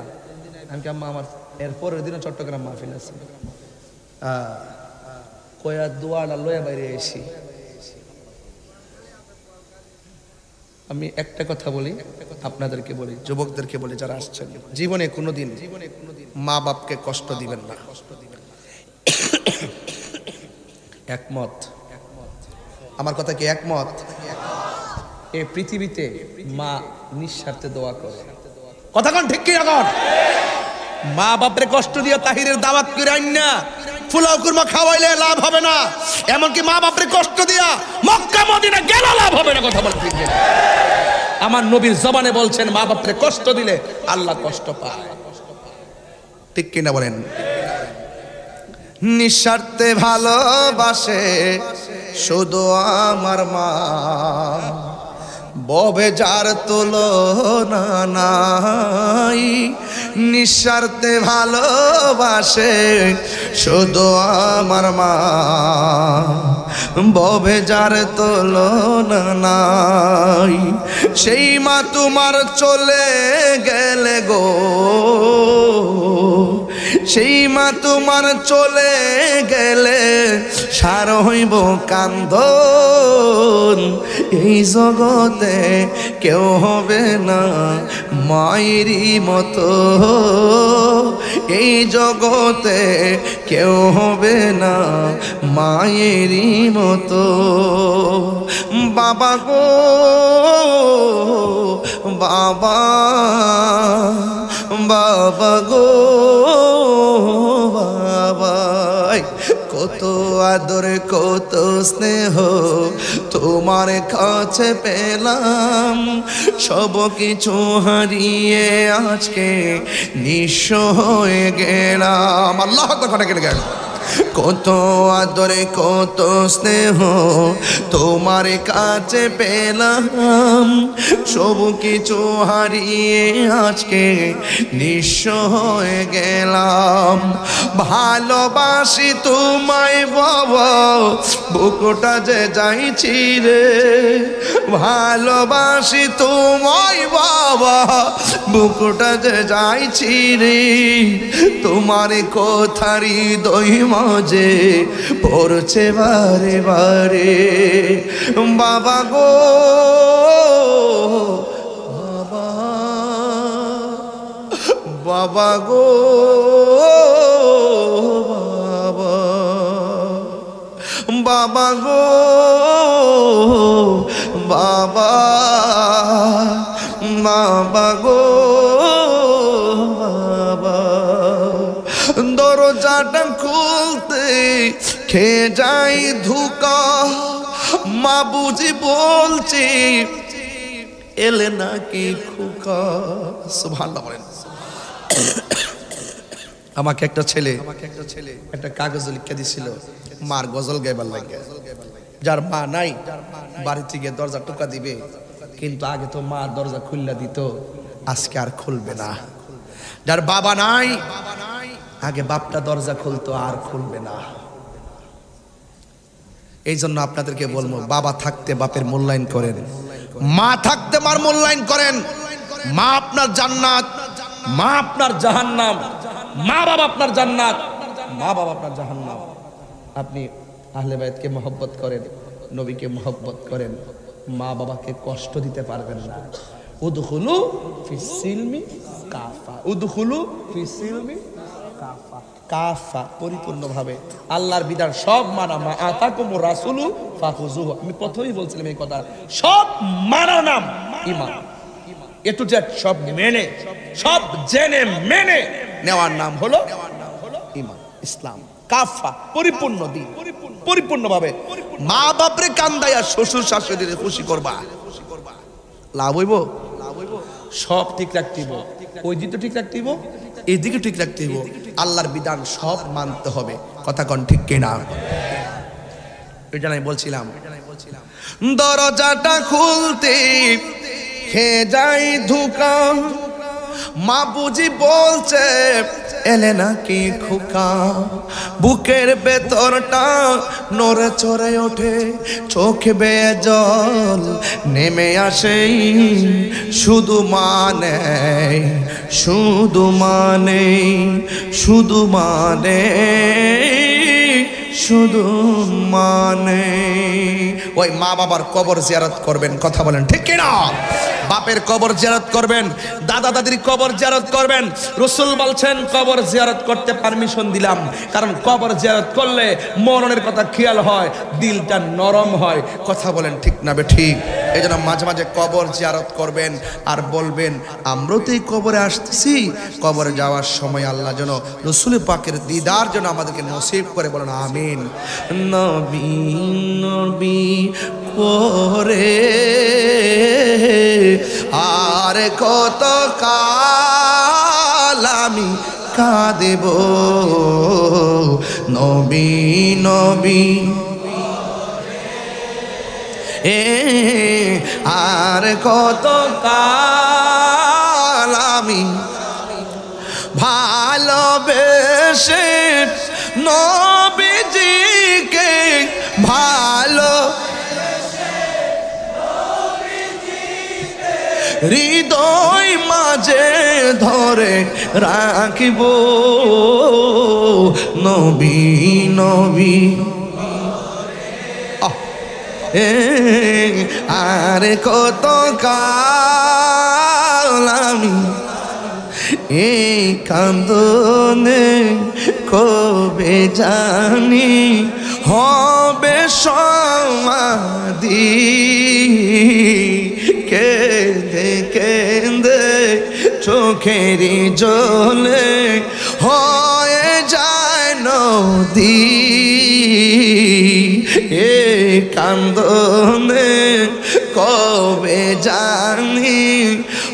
আমি আম্মা আমার এরপরের দিনও চট্টগ্রাম মাহফিল আছে। কয়া দোয়াটা লয়া বাইরে এসি। আমি একটা কথা বলি, আপনাদেরকে বলি, যুবকদেরকে বলি যারা আসছেন, জীবনে কোনোদিন মা বাপকে কষ্ট দিবেন না। একমত? আমার কথা কি একমত? এই পৃথিবীতে মা নিঃস্বার্থে দোয়া করে। কথা কোন ঠিক কি এখন? মা বাপরে কষ্ট দিয়ে তাহিরের দাওয়াত করে আইন না, ফুলাও কুরমা খাওয়াইলে লাভ হবে না। এমনকি মা বাপরে কষ্ট দিয়া মক্কা মদিনা গেল লাভ হবে না। কথা বল ঠিক? আমার নবীর জবানে বলছেন, মা বাপরে কষ্ট দিলে আল্লাহ কষ্ট পায়। ঠিক কিনা বলেন? নিঃস্বার্থে ভালোবাসে শুধু আমার মা, ববে যার তুলনা নাই। নিঃস্বার্থে ভালোবাসে শুধু আমার মা, ববে যার তুলনা নাই। সেই মা তোমার চলে গেলে গো, সেই মা তোমার চলে গেলে সার হইব কান্দন। এই জগতে কেউ হবে না মায়েরই মতো, এই জগতে কেউ হবে না মায়েরই মতো। বাবা গো বাবা, বাবা গো বাবা, কত আদর কত স্নেহ তোমার কাছে পেলাম, সব কিছু হারিয়ে আজকে নিঃস্ব হয়ে গেলাম। আল্লাহ কথা কেটে গেল। কত আদরে কত স্নেহ তোমার কাছে পেলাম, সব কিছু হারিয়ে আজকে নিঃস্ব হয়ে গেলাম। ভালোবাসি তোমায় বাবা, বুকটা যে যাইছি রে, ভালোবাসি তোমায় বাবা, বুকটা যে যাইছি রে, তোমার কথারি দই মাঝে পড়ছে বারে বারে। বাবা গো বাবা, বাবা গো বাবা, বাবা গো বাবা, বাবা গো বাবা। দরজাটা খুলতে খেয়ে যাই ধোঁকা, মা বুঝি বলছি এলে নাকি খোকা। সুবহানাল্লাহ বলেন। আমাকে একটা ছেলে একটা কাগজ লিখে দিছিল মার গজল গাইবার লাগে। যার মা নাই বাড়ি থেকে দরজা টোকা দিবে, কিন্তু আগে তো মা দরজা খুললা দিত, আজকে আর খুলবে না। যার বাবা নাই আগে বাপটা দরজা খুলতো, আর খুলবে না। এই জন্য আপনাদেরকে বলবো, বাবা থাকতে বাপের মূল্যায়ন করেন, মা থাকতে মার মূল্যায়ন করেন। মা আপনার জান্নাত, মা আপনার জাহান্নাম। মা বাবা আপনার জান্নাত, মা বাবা আপনার জাহান্নাম। আপনি আহলে বাইতকে মহব্বত করেন, নবীকে মহব্বত করেন, মা বাবাকে কষ্ট দিতে পারবেন না। উদখুলু ফিস সিলমি কাফা, উদখুলু ফিস সিলমি কাফা, কাফা পরিপূর্ণভাবে আল্লাহর বিধান সব মানা। মা আতাকুমুর রাসূলু ফাখুযুহু, আমি প্রথমেই বলছিলাম এই কথা, সব মানার নাম ঈমান। এ টু জেড সব মেনে, সব জেনে মেনে নেওয়ার নাম হলো ঈমান, ইসলাম। কাফা পরিপূর্ণ দিন, পরিপূর্ণভাবে। মা বাপরে কান্দাইয়া শ্বশুর শাশুড়িরে খুশি করবা, লাভ হইব? সব ঠিক রাখতেইব, ওই দিকে ঠিক রাখতেইব, এই দিকে ঠিক রাখতেইব। আল্লাহর বিধান সব মানতে হবে। কথা কোন ঠিক কিনা? এটা আমি বলছিলাম। দরজাটা খুলতে খেয়ে যাই ধোঁকা, মা বুঝি বলছে এলে নাকি খোকা। বুকের ভেতরটা নড়ে চড়ে ওঠে, চোখে বেয়ে জল নেমে আসে, শুধু মানে শুধু মানে শুধু মানে শুধু মানে। ওই মা বাবার কবর জিয়ারত করবেন, কথা বলেন ঠিক কিনা? বাপের কবর জিয়ারত করবেন, দাদা দাদির কবর জিয়ারত করবেন। রাসূল বলছেন কবর জিয়ারত করতে পারমিশন দিলাম, কারণ কবর জিয়ারত করলে মরণের কথা খেয়াল হয়, দিলটা নরম হয়। কথা বলেন ঠিক না বে ঠিক? এই জন্য মাঝে মাঝে কবর জিয়ারত করবেন আর বলবেন আমরাও তো এই কবরে আসতেছি, কবরে যাওয়ার সময় আল্লাহ যেন রাসূল পাকের দিদার যেন আমাদেরকে নসিব করে, বলেন আমিন। নবী নবী করে আর কত কাল আমি কাঁদেব, নবী নবী আর কত কাল আমি ভালোবেসে নবীজিকে ভালো হৃদয় মাঝে ধরে রাখিব, নবী নবী আর কত কাল আমি এই কান্দনে কবে জানি হবে সমাধি, কেঁদে কেঁদে চোখেরই জলে হয়ে যায় নদী। কান্দনে কবে জানি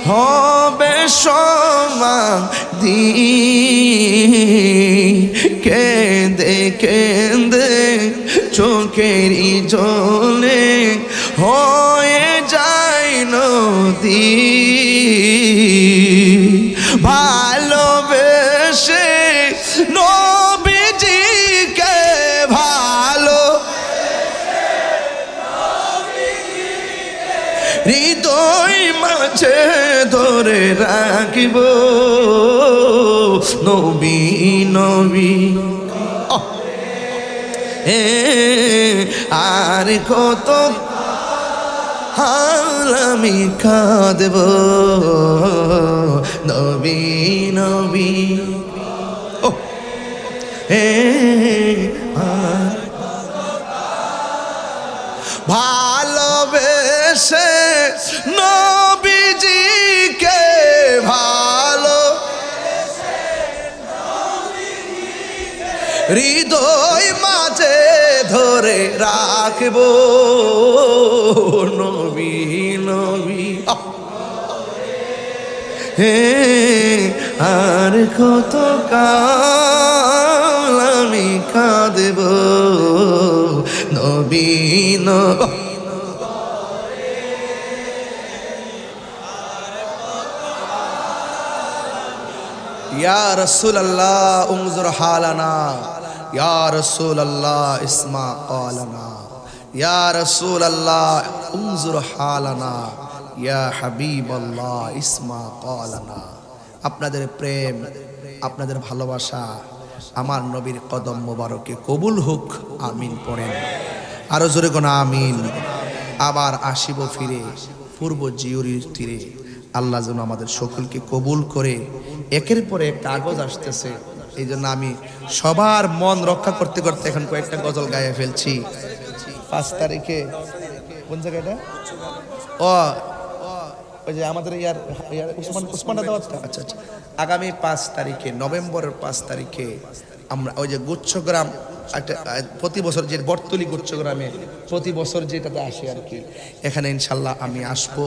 হবে সমাধি কেঁদে কেঁদে চোখেরই জলে হয়ে যায় নদী ভালোবেসে নবীজিকে ভালো হৃদয় মাঝে ধরে রাখিব নবী নবী আর কত হাল আমি কাঁদব নবী নবী ভালোবেসে নবীজিকে ভালো হৃদয় মাঝে ধরে রাখব নবী নবী আর কত কাল আমি কাঁদব নবী নবী ইয়া রাসূলুল্লাহ উনজুর হালানা ইয়া রাসূলুল্লাহ ইসমা ক্বালানা ইয়া রাসূলুল্লাহ উনজুর হালানা ইয়া হাবিবাল্লাহ ইসমা ক্বালানা। আপনাদের প্রেম আপনাদের ভালোবাসা আমার নবীর কদম মোবারকে কবুল হোক আমিন পড়েন আরো জোরে কোন আমিন। আবার আসিব ফিরে পূর্ব জিউরির তীরে আল্লাহ যেন আমাদের সকলকে কবুল করে। একের পর এক কাগজ আসতেছে এই জন্য আমি সবার মন রক্ষা করতে করতে এখন কয়েকটা গজল গায়ে ফেলছি। 5 তারিখে কোন জায়গাটা ও ওই যে আমাদের উসমানা দাওয়াতটা আচ্ছা আচ্ছা আগামী 5 তারিখে নভেম্বরের 5 তারিখে আমরা ওই যে গুচ্ছগ্রাম একটা প্রতি বছর যে বর্তলি গুচ্ছগ্রামে প্রতি বছর যেটাতে আসে আর কি এখানে ইনশাল্লাহ আমি আসবো।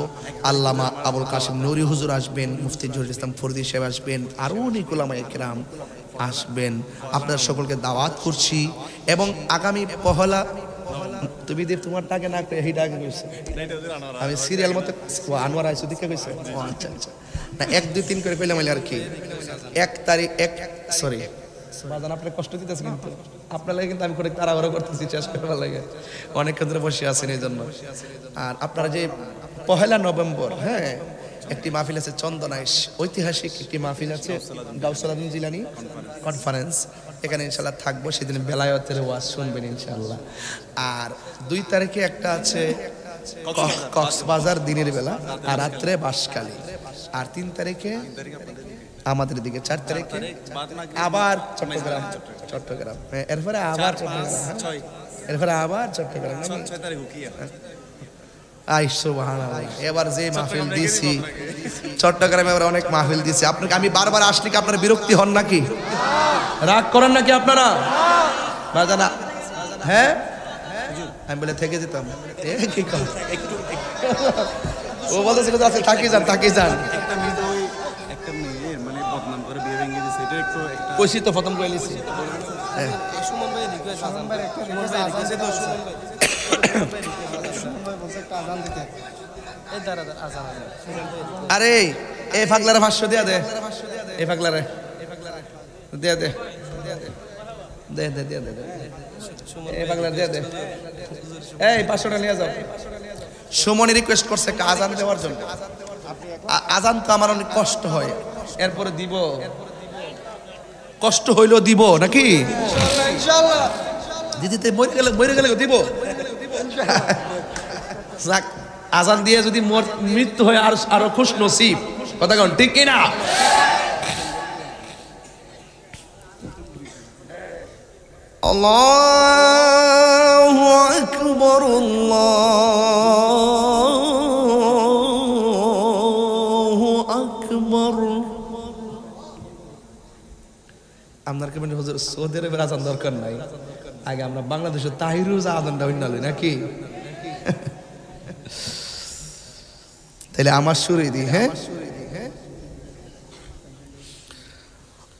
আল্লামা আবুল কাসিম নুরি হুজুর আসবেন, মুফতি জহুরুল ইসলাম ফরদি সাহেব আসবেন, আরও অনেক উলামায়ে কেরাম আসবেন। আপনারা সকলকে দাওয়াত করছি এবং আগামী পহলা তুমি দেব তোমার টাকে না করে হিটা আগে কইছে আমি সিরিয়াল মতো আনোয়ার আইসু দিকে কইছে ও আচ্ছা আচ্ছা না 1 2 3 করে কইলাম আর কি 1 তারিখ 1 সরি বাজান আপনি কষ্ট দিতেছেন কিন্তু আপনার লাগে কিন্তু আমি করে তাড়াহুড়ো করতেছি শেষ করার লাগে অনেক ক্ষেত্রে বসে আছেন এই জন্য। আর আপনারা যে পহেলা নভেম্বর হ্যাঁ একটি মাহফিল আছে চন্দনাইশ ঐতিহাসিক একটি মাহফিল আছে গাউসুল আজম জিলানী কনফারেন্স এখানে ইনশাআল্লাহ থাকবো সেদিন বেলায়েতের ওয়াজ শুনবেন ইনশাআল্লাহ। আর 2 তারিখে একটা আছে কক্সবাজার দিনের বেলা আর রাত্রে বাঁশখালী। আর 3 তারিখে আমাদের দিকে 4 তারিখে আবার চট্টগ্রাম এরপরে আবার চট্টগ্রাম 6 তারিখ আই সুবহানাল্লাহ। এবার যে মাহফিল দিছি চট্টগ্রামে এবার অনেক মাহফিল দিছি আপনাকে আমি বারবার আসলে কি আপনারা বিরক্তি হন নাকি রাগ করেন নাকি আপনারা বাজানা হ্যাঁ আমি বলে থেকে যেতাম কি কর ও বলতেছে আছে থাকি যান কইছি তো প্রথম কই লিছি সুমন ভাই রিকোয়েস্ট সুমন ভাই একটা রিকোয়েস্ট আছে সুমন ভাই বলছে একটা আজান দিতে এই দাঁড়া আজান আরে এই পাগলারে 500 দিয়া দে এই পাগলারে দিয়া দে দে দে দে দে এই পাগলারে দিয়া দে এই 500 টাকা নিয়ে যাও। সুমন রিকোয়েস্ট করছে একটা আজান দেওয়ার জন্য। আজান তো আমার অনেক কষ্ট হয় এরপরে দিব কষ্ট হইলো দিব নাকি ইনশাআল্লাহ দিদিতে মরে গেলে দিব যাক আজান দিয়ে যদি মৃত্যু হয় আর আরো খুশ নসিব কথা কোন ঠিক কি না। আল্লাহু আকবার আল্লাহু আকবার। আপনার কেমন হুজুর সৌদি আরবের আজান দরকার নাই আগে আমরা বাংলাদেশের তাহিরুজ আদানটা হইনালে নাকি? তাহলে আমার সুরে দিই, হ্যাঁ?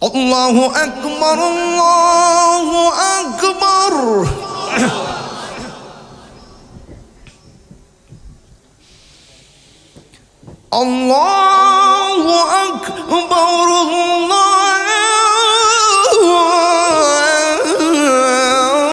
আল্লাহু আকবার, আল্লাহু আকবার। আল্লাহ